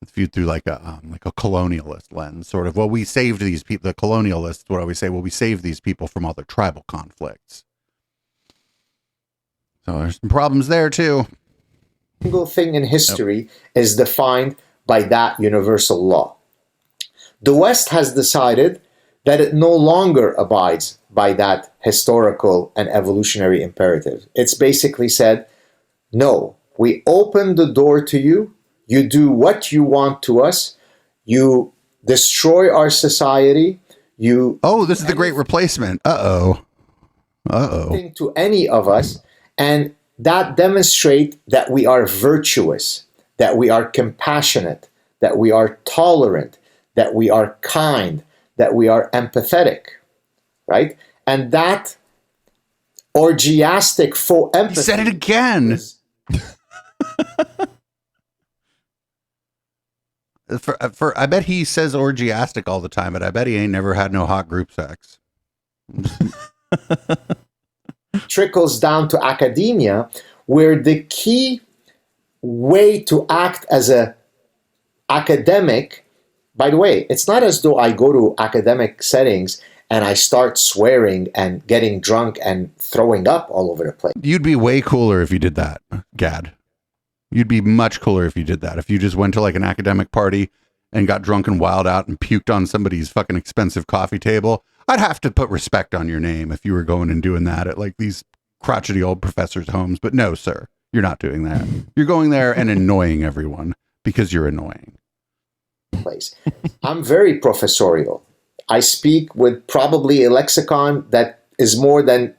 It's viewed through like a colonialist lens, sort of. Well, we saved these people. The colonialists would always say, "Well, we saved these people from all their tribal conflicts." So there's some problems there too. Single thing in history is defined by that universal law. The West has decided that it no longer abides by that historical and evolutionary imperative. It's basically said, no, we open the door to you, you do what you want to us, you destroy our society, you... Oh, this is the Great Replacement. Uh-oh. ...to any of us, and that demonstrates that we are virtuous, that we are compassionate, that we are tolerant, that we are kind, that we are empathetic, right? And that orgiastic faux empathy... He said it again! I bet he says orgiastic all the time, but I bet he ain't never had no hot group sex. Trickles down to academia, where the key way to act as a academic... By the way, it's not as though I go to academic settings and I start swearing and getting drunk and throwing up all over the place. You'd be way cooler if you did that, Gad. You'd be much cooler if you did that. If you just went to like an academic party and got drunk and wild out and puked on somebody's fucking expensive coffee table, I'd have to put respect on your name if you were going and doing that at like these crotchety old professors' homes. But no, sir, you're not doing that. You're going there and annoying everyone because you're annoying. Place. I'm very professorial. I speak with probably a lexicon that is more than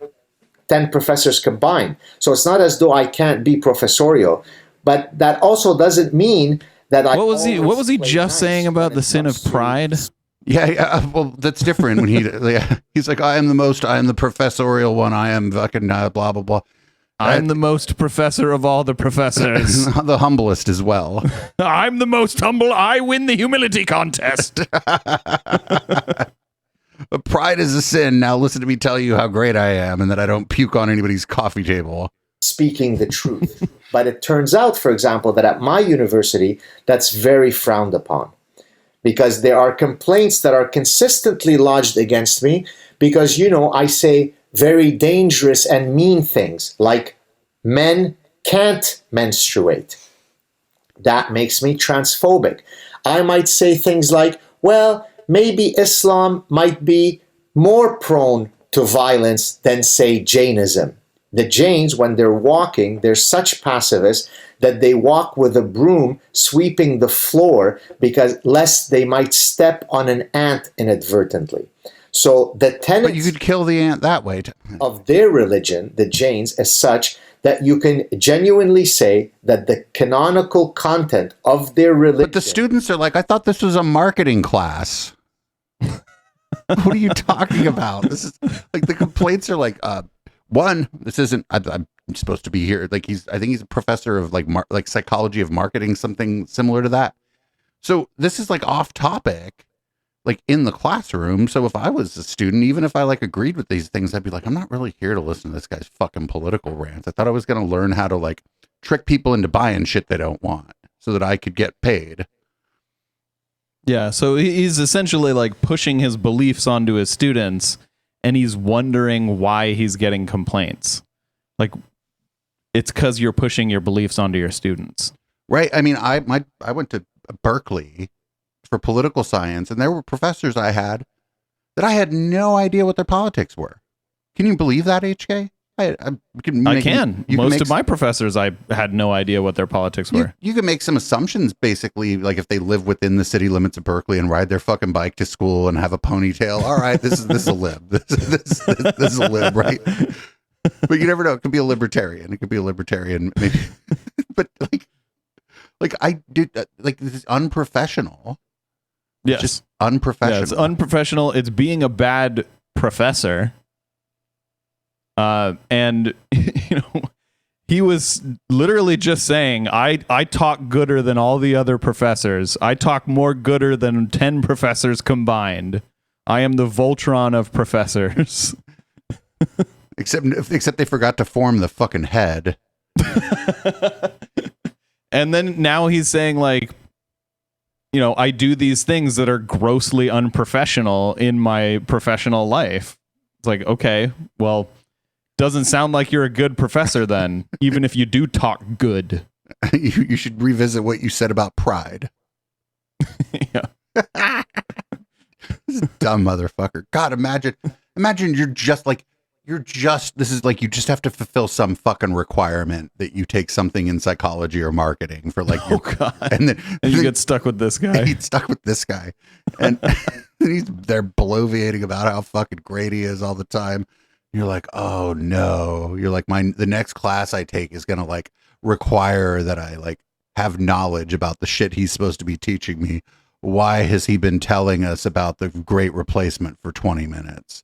10 professors combined. So it's not as though I can't be professorial, but that also doesn't mean that I... What was he just saying about the sin of pride? Yeah, well, that's different when he's like, I am the professorial one. I am fucking blah, blah, blah. I'm the most professor of all the professors. The humblest as well. I'm the most humble. I win the humility contest. But pride is a sin. Now listen to me tell you how great I am and that I don't puke on anybody's coffee table. Speaking the truth. But it turns out, for example, that at my university, that's very frowned upon. Because there are complaints that are consistently lodged against me because, I say very dangerous and mean things like men can't menstruate. That makes me transphobic. I might say things like, well, maybe Islam might be more prone to violence than, say, Jainism. The Jains, when they're walking, they're such pacifists that they walk with a broom sweeping the floor because lest they might step on an ant inadvertently. So the tenets... But you could kill the ant that way. ...of their religion, the Jains, is such that you can genuinely say that the canonical content of their religion... But the students are like, I thought this was a marketing class. What are you talking about? This is like the complaints are like, one, this isn't... I'm supposed to be here. Like I think he's a professor of like psychology of marketing, something similar to that. So this is like off topic. Like in the classroom. So if I was a student, even if I like agreed with these things, I'd be like, I'm not really here to listen to this guy's fucking political rants. I thought I was going to learn how to like trick people into buying shit they don't want so that I could get paid. Yeah. So he's essentially like pushing his beliefs onto his students and he's wondering why he's getting complaints. Like it's because you're pushing your beliefs onto your students. Right. I mean, I went to Berkeley for political science, and there were professors I had that I had no idea what their politics were. Can you believe that, HK? I can. Most of my professors, I had no idea what their politics were. You can make some assumptions, basically, like if they live within the city limits of Berkeley and ride their fucking bike to school and have a ponytail. All right, this is a lib. This is a lib, right? But you never know. It could be a libertarian. It could be a libertarian, maybe. But like I did, like this is unprofessional. Yes. Just unprofessional. Yeah, it's unprofessional. It's being a bad professor. And He was literally just saying, I talk gooder than all the other professors. I talk more gooder than 10 professors combined. I am the Voltron of professors. Except they forgot to form the fucking head. And then now he's saying, like, you know, I do these things that are grossly unprofessional in my professional life. It's like, okay, well, doesn't sound like you're a good professor then, even if you do talk good. You should revisit what you said about pride. Yeah. This is a dumb motherfucker. God, imagine this is like you just have to fulfill some fucking requirement that you take something in psychology or marketing for like, God. And then you get stuck with this guy. He's stuck with this guy. And they're bloviating about how fucking great he is all the time. You're like, oh no. You're like, the next class I take is going to like require that I like have knowledge about the shit he's supposed to be teaching me. Why has he been telling us about the great replacement for 20 minutes?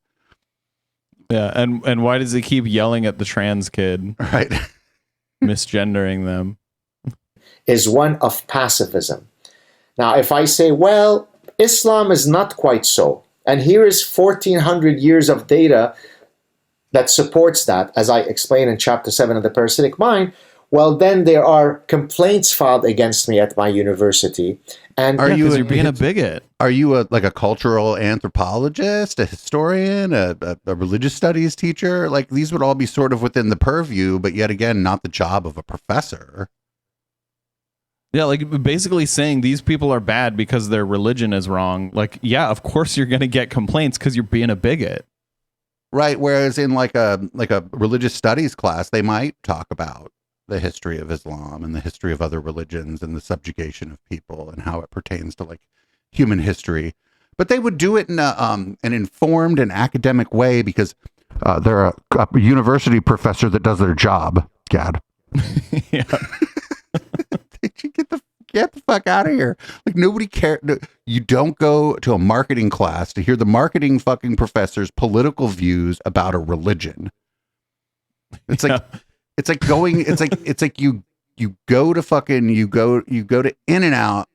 Yeah, and why does he keep yelling at the trans kid? Right. Misgendering them. Is one of pacifism. Now, if I say, well, Islam is not quite so, and here is 1400 years of data that supports that, as I explain in chapter 7 of the Parasitic Mind, well, then there are complaints filed against me at my university. And you're being a bigot. Are you like a cultural anthropologist, a historian, a religious studies teacher? Like these would all be sort of within the purview, but yet again, not the job of a professor. Yeah, like basically saying these people are bad because their religion is wrong. Like, yeah, of course you're going to get complaints because you're being a bigot. Right. Whereas in like a religious studies class, they might talk about the history of Islam and the history of other religions and the subjugation of people and how it pertains to like human history. But they would do it in an informed and academic way because they're a university professor that does their job. Gad. Yeah. Did you get the fuck out of here? Like nobody cares. You don't go to a marketing class to hear the marketing fucking professor's political views about a religion. It's like it's like you go to In-N-Out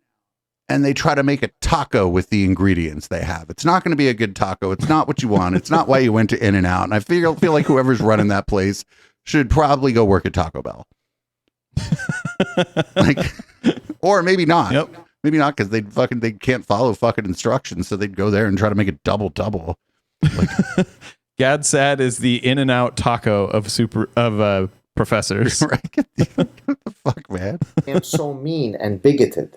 and they try to make a taco with the ingredients they have. It's not going to be a good taco. It's not what you want. It's not why you went to In-N-Out. And I feel like whoever's running that place should probably go work at Taco Bell. Like, or maybe not. Yep. Maybe not because they can't follow fucking instructions, so they'd go there and try to make a double. Like, Gad Sad is the In-N-Out taco of professors. Right? Get the fuck, man. I am so mean and bigoted.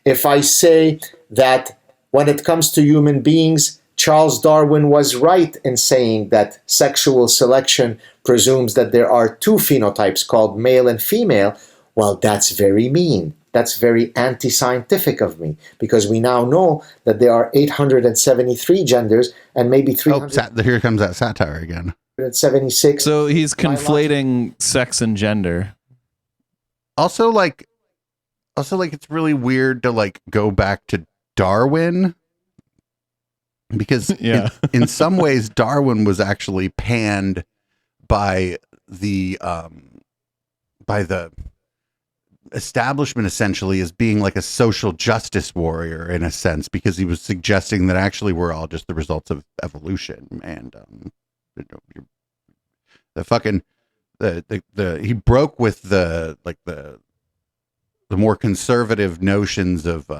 If I say that when it comes to human beings, Charles Darwin was right in saying that sexual selection presumes that there are two phenotypes called male and female, well, that's very mean. That's very anti-scientific of me because we now know that there are 873 genders and maybe 376. Here comes that satire again. So he's conflating sex and gender. Also, it's really weird to like go back to Darwin because in some ways Darwin was actually panned by the establishment essentially as being like a social justice warrior in a sense because he was suggesting that actually we're all just the results of evolution and he broke with the more conservative notions of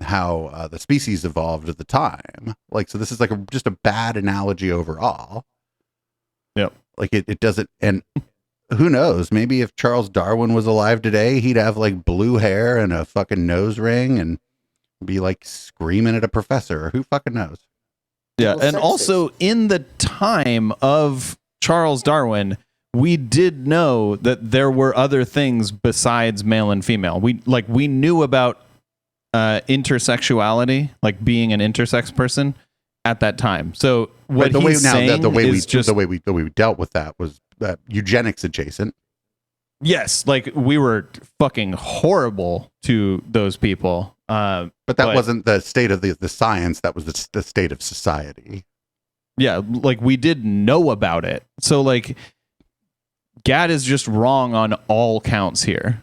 how the species evolved at the time. Like, so this is like just a bad analogy overall. Yep. Like it doesn't, and who knows, maybe if Charles Darwin was alive today, he'd have like blue hair and a fucking nose ring and be like screaming at a professor. Who fucking knows? Yeah. And also in the time of Charles Darwin, we did know that there were other things besides male and female. We knew about intersexuality, like being an intersex person at that time. So what the way we dealt with that was eugenics adjacent. Yes, like we were fucking horrible to those people. But that wasn't the state of the science. That was the state of society. Yeah, like we did know about it. So like Gad is just wrong on all counts here.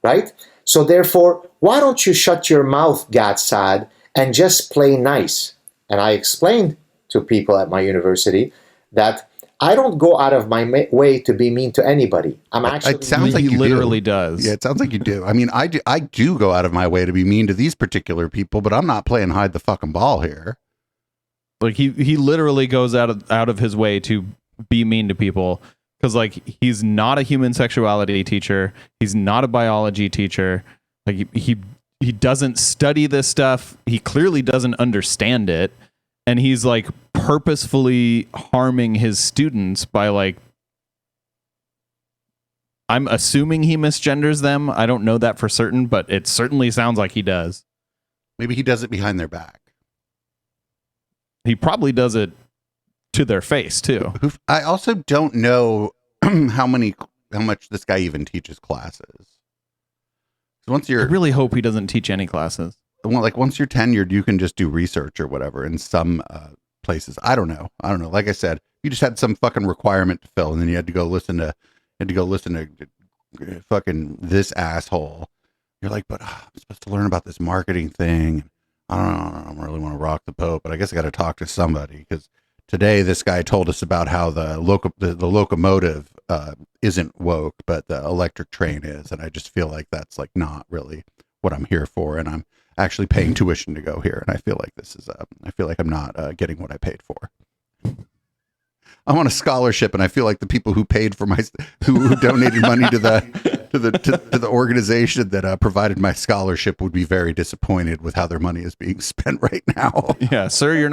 Right? So therefore, why don't you shut your mouth, Gad Saad, and just play nice? And I explained to people at my university that I don't go out of my way to be mean to anybody. I'm actually. It sounds like He you literally do. does. Yeah, it sounds like you do. I mean, I do go out of my way to be mean to these particular people, but I'm not playing hide the fucking ball here. Like he literally goes out of his way to be mean to people because like he's not a human sexuality teacher. He's not a biology teacher. Like he doesn't study this stuff. He clearly doesn't understand it. And he's like purposefully harming his students by like, I'm assuming he misgenders them. I don't know that for certain, but it certainly sounds like he does. Maybe he does it behind their back. He probably does it to their face too. I also don't know how much this guy even teaches classes. So once I you're really hope he doesn't teach any classes. like once you're tenured, you can just do research or whatever in some places. I don't know. Like I said, you just had some fucking requirement to fill, and then you had to go listen to fucking this asshole. You're like, but I'm supposed to learn about this marketing thing. I don't really want to rock the Pope, but I guess I got to talk to somebody because today this guy told us about how the locomotive isn't woke, but the electric train is, and I just feel like that's like not really what I'm here for, and I'm actually paying tuition to go here, and I feel like I feel like I'm not getting what I paid for. I'm on a scholarship, and I feel like the people who paid for who donated money to the organization that provided my scholarship would be very disappointed with how their money is being spent right now. Yeah, sir, you're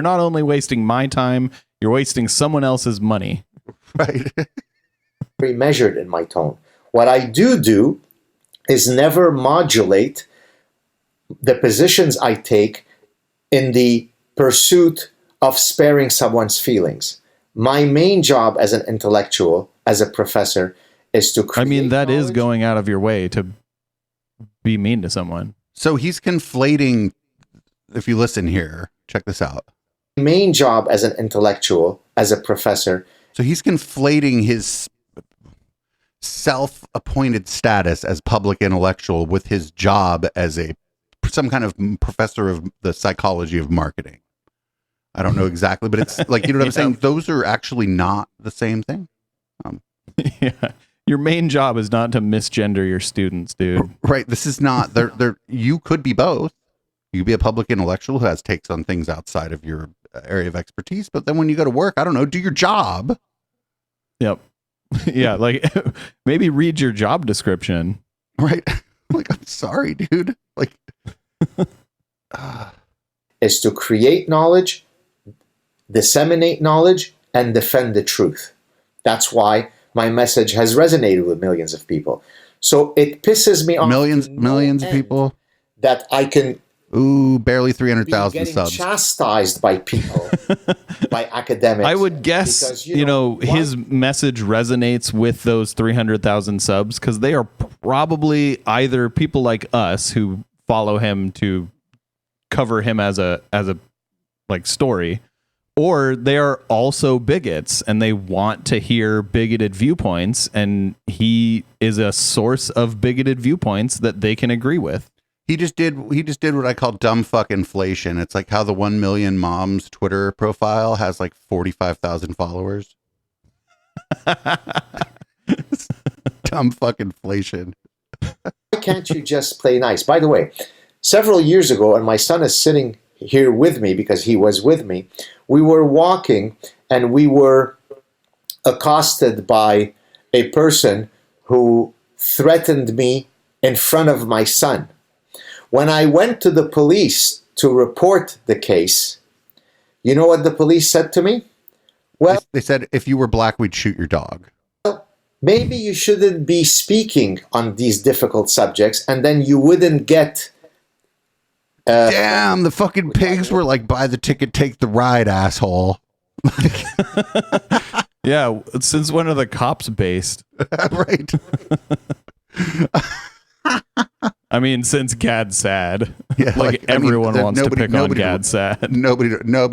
not only wasting my time, you're wasting someone else's money. Right. Very measured in my tone. What I do is never modulate the positions I take in the pursuit of sparing someone's feelings. My main job as an intellectual, as a professor, is to create. I mean, that is knowledge. going out of your way to be mean to someone. So he's conflating. If you listen here, check this out. My main job as an intellectual, as a professor. So he's conflating his self-appointed status as public intellectual with his job as some kind of professor of the psychology of marketing. I don't know exactly, but it's like, you know what I'm saying? Those are actually not the same thing. Yeah. Your main job is not to misgender your students, dude. Right. This is not, you could be both. You could be a public intellectual who has takes on things outside of your area of expertise, but then when you go to work, I don't know, do your job. Yep. Yeah, like maybe read your job description. Right. Like, I'm sorry, dude. Like, is to create knowledge, disseminate knowledge, and defend the truth. That's why my message has resonated with millions of people. So it pisses me off. Millions of people. That I can barely 300,000 getting subs. chastised by people, by academics. I would guess, because, his message resonates with those 300,000 subs because they are probably either people like us who follow him to cover him as a like story, or they are also bigots and they want to hear bigoted viewpoints, and he is a source of bigoted viewpoints that they can agree with. He just did what I call dumb fuck inflation. It's like how the 1 million moms Twitter profile has like 45,000 followers. Dumb fuck inflation. why can't you just play nice? By the way, several years ago, and my son is sitting here with me because he was with me, we were walking and we were accosted by a person who threatened me in front of my son. When I went to the police to report the case, you know what the police said to me? Well, They said if you were black, we'd shoot your dog. maybe you shouldn't be speaking on these difficult subjects, and then you wouldn't get... Damn, the fucking pigs were like, buy the ticket, take the ride, asshole. Yeah, since when are the cops based? Right. I mean, since Gad's sad. Yeah, like I mean, everyone wants to pick on nobody Gad's sad. Nobody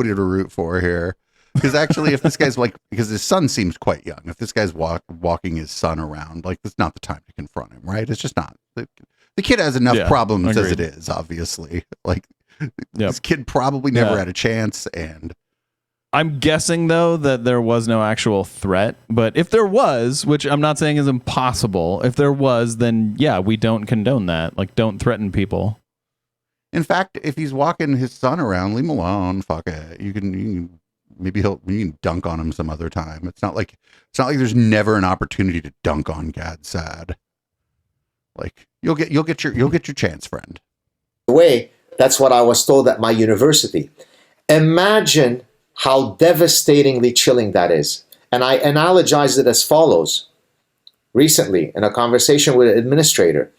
to root for here. Because actually, if this guy's like, because his son seems quite young, if this guy's walking his son around, like, that's not the time to confront him, right? It's just not. The kid has enough problems as it is, obviously. Like, this kid probably never had a chance, and I'm guessing, though, that there was no actual threat. But if there was, which I'm not saying is impossible, if there was, then yeah, we don't condone that. Like, don't threaten people. In fact, if he's walking his son around, leave him alone. Fuck it. You can maybe you can dunk on him some other time. It's not like there's never an opportunity to dunk on Gad Saad. Like, you'll get your chance, friend. The way, that's what I was told at my university. Imagine how devastatingly chilling that is. And I analogized it as follows. Recently, in a conversation with an administrator,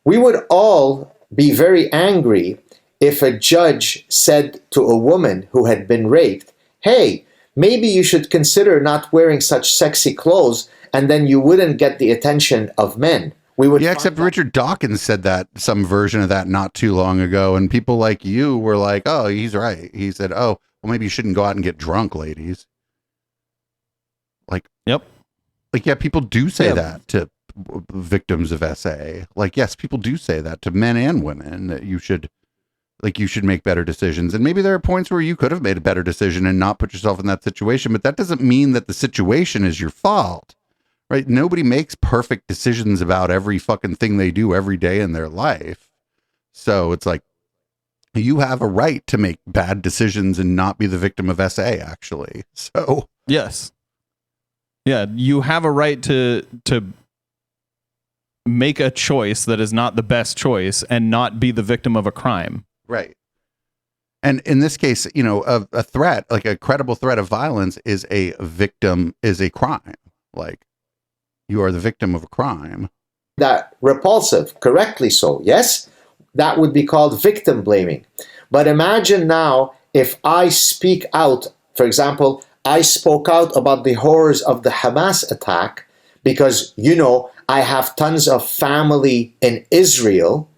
we would all be very angry if a judge said to a woman who had been raped, hey, maybe you should consider not wearing such sexy clothes, and then you wouldn't get the attention of men. We would except Richard Dawkins said that, some version of that, not too long ago, and people like you were like, oh, he's right. He said, oh, well, maybe you shouldn't go out and get drunk, ladies. Like, yep. Like, yeah, people do say that to victims of SA. Like, yes, people do say that to men and women, that you should make better decisions. And maybe there are points where you could have made a better decision and not put yourself in that situation, but that doesn't mean that the situation is your fault, right? Nobody makes perfect decisions about every fucking thing they do every day in their life. So it's like, you have a right to make bad decisions and not be the victim of SA, actually. So yes. Yeah, you have a right to make a choice that is not the best choice and not be the victim of a crime. Right. And in this case, a threat, like a credible threat of violence is a crime. Like, you are the victim of a crime. That repulsive, correctly so, yes? That would be called victim blaming. But imagine now if I speak out, for example, I spoke out about the horrors of the Hamas attack because, I have tons of family in Israel.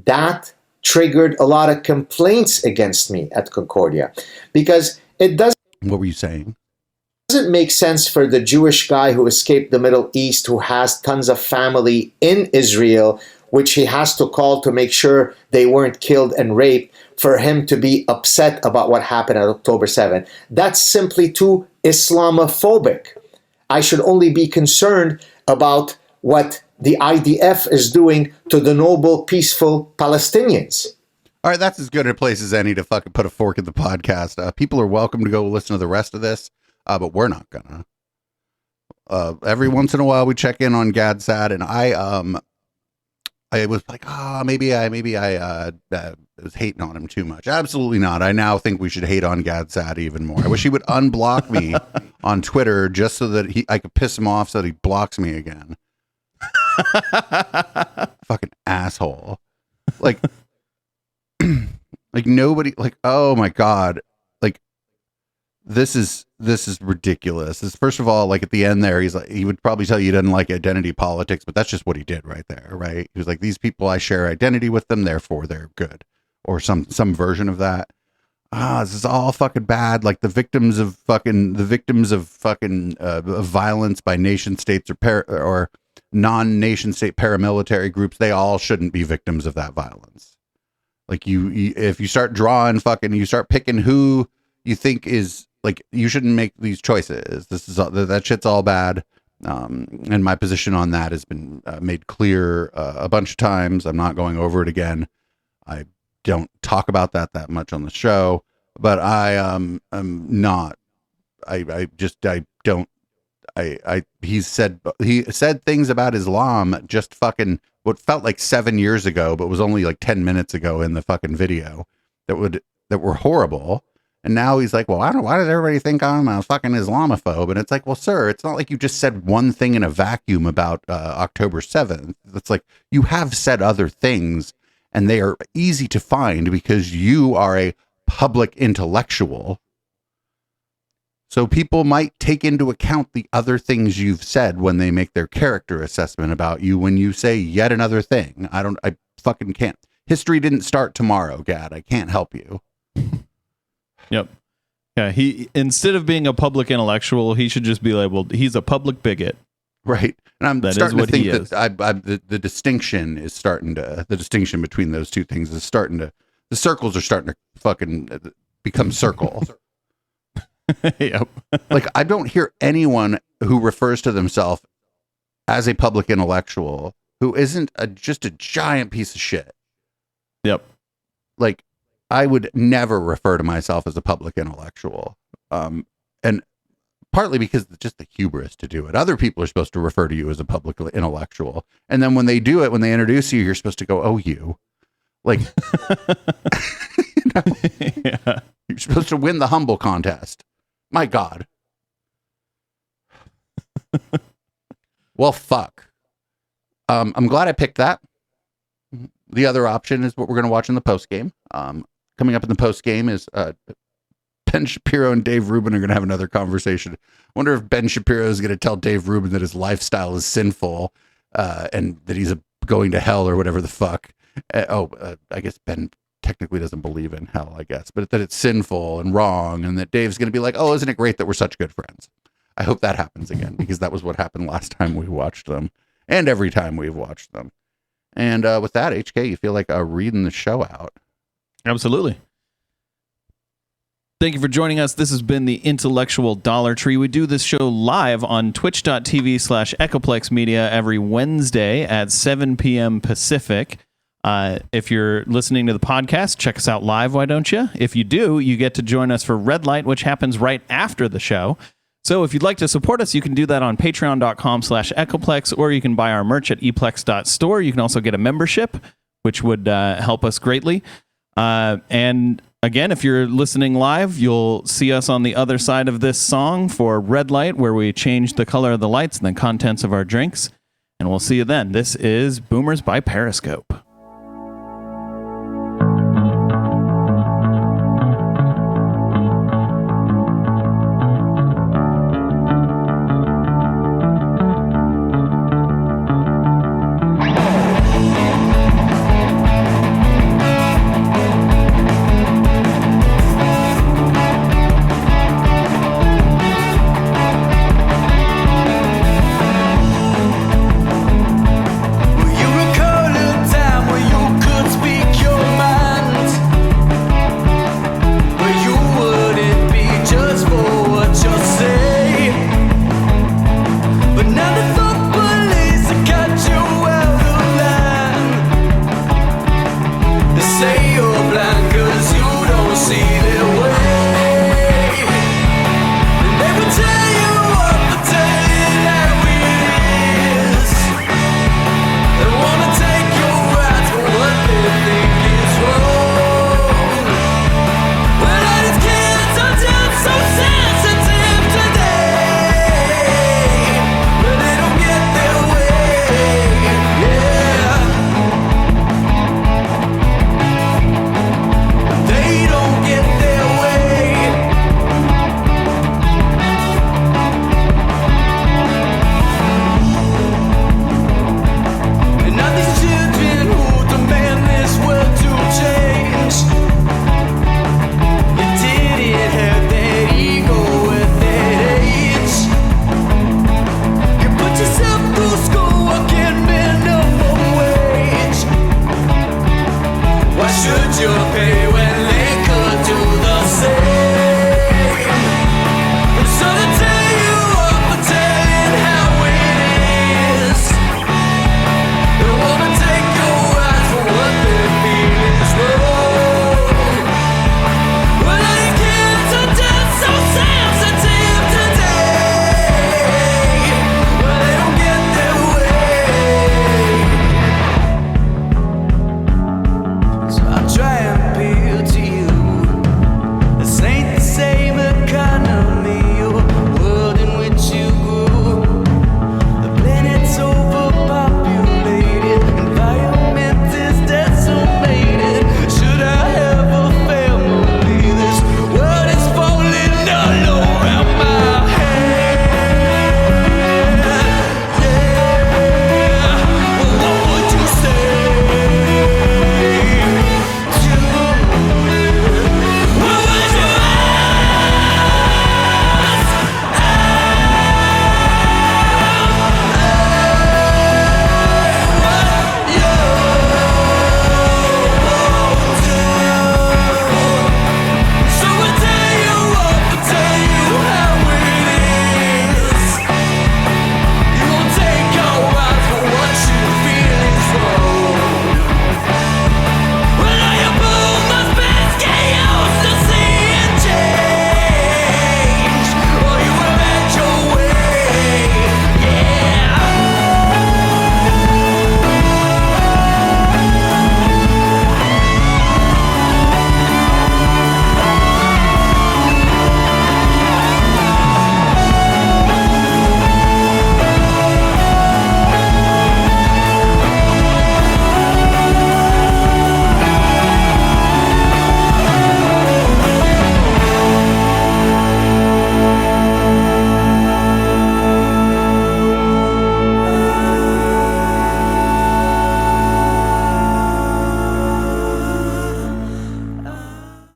That triggered a lot of complaints against me at Concordia because it doesn't. What were you saying? Doesn't make sense for the Jewish guy who escaped the Middle East, who has tons of family in Israel, which he has to call to make sure they weren't killed and raped, for him to be upset about what happened on October 7th. That's simply too Islamophobic. I should only be concerned about what the IDF is doing to the noble, peaceful Palestinians. All right, that's as good a place as any to fucking put a fork in the podcast. People are welcome to go listen to the rest of this, but we're not gonna. Every once in a while, we check in on Gad Saad, and I was like, maybe I was hating on him too much. Absolutely not. I now think we should hate on Gad Saad even more. I wish he would unblock me on Twitter just so that I could piss him off so that he blocks me again. Fucking asshole. Like, like nobody, like, oh my God. Like, this is ridiculous. First of all, like at the end there, he's like, he would probably tell you he doesn't like identity politics, but that's just what he did right there, right? He was like, these people, I share identity with them, therefore they're good, or some version of that. This is all fucking bad. Like the victims of violence by nation states or non-nation state paramilitary groups, they all shouldn't be victims of that violence. Like if you start drawing you start picking who you think is, like, you shouldn't make these choices. That shit's all bad. And my position on that has been made clear a bunch of times. I'm not going over it again. I don't talk about that much on the show, but I am not. He said things about Islam just fucking what felt like 7 years ago, but was only like 10 minutes ago in the fucking video that were horrible. And now he's like, well, I don't know. Why does everybody think I'm a fucking Islamophobe? And it's like, well, sir, it's not like you just said one thing in a vacuum about October 7th. It's like you have said other things, and they are easy to find because you are a public intellectual. So people might take into account the other things you've said when they make their character assessment about you. When you say yet another thing, I fucking can't. History didn't start tomorrow, Gad. I can't help you. Yep. Yeah, he instead of being a public intellectual, he should just be labeled. He's a public bigot. Right. And I'm That is starting to what he think is. that the distinction is starting to, the distinction between those two things is starting to, the circles are starting to fucking become circle. Yep. Like, I don't hear anyone who refers to themselves as a public intellectual who isn't just a giant piece of shit. Yep. Like, I would never refer to myself as a public intellectual. And partly because it's just the hubris to do it. Other people are supposed to refer to you as a public intellectual. And then when they do it, when they introduce you, you're supposed to go, oh, you. Like, you know, Yeah. you're supposed to win the humble contest. My God. Well, fuck. I'm glad I picked that. The other option is what we're going to watch in the post game. Coming up in the post game is Ben Shapiro and Dave Rubin are going to have another conversation. I wonder if Ben Shapiro is going to tell Dave Rubin that his lifestyle is sinful and that he's going to hell or whatever the fuck. I guess Ben technically doesn't believe in hell, I guess, but that it's sinful and wrong, and that Dave's going to be like, oh, isn't it great that we're such good friends? I hope that happens again, because that was what happened last time we watched them and every time we've watched them. And with that, HK, you feel like reading the show out. Absolutely. Thank you for joining us. This has been the Intellectual Dollar Tree. We do this show live on twitch.tv/Echoplex Media every Wednesday at 7 p.m. Pacific. If you're listening to the podcast, check us out live, why don't you? If you do, you get to join us for Red Light, which happens right after the show. So if you'd like to support us, you can do that on patreon.com/Echoplex, or you can buy our merch at eplex.store. You can also get a membership, which would help us greatly. And again, if you're listening live, you'll see us on the other side of this song for Red Light, where we change the color of the lights and the contents of our drinks. And we'll see you then. This is Boomers by Periscope.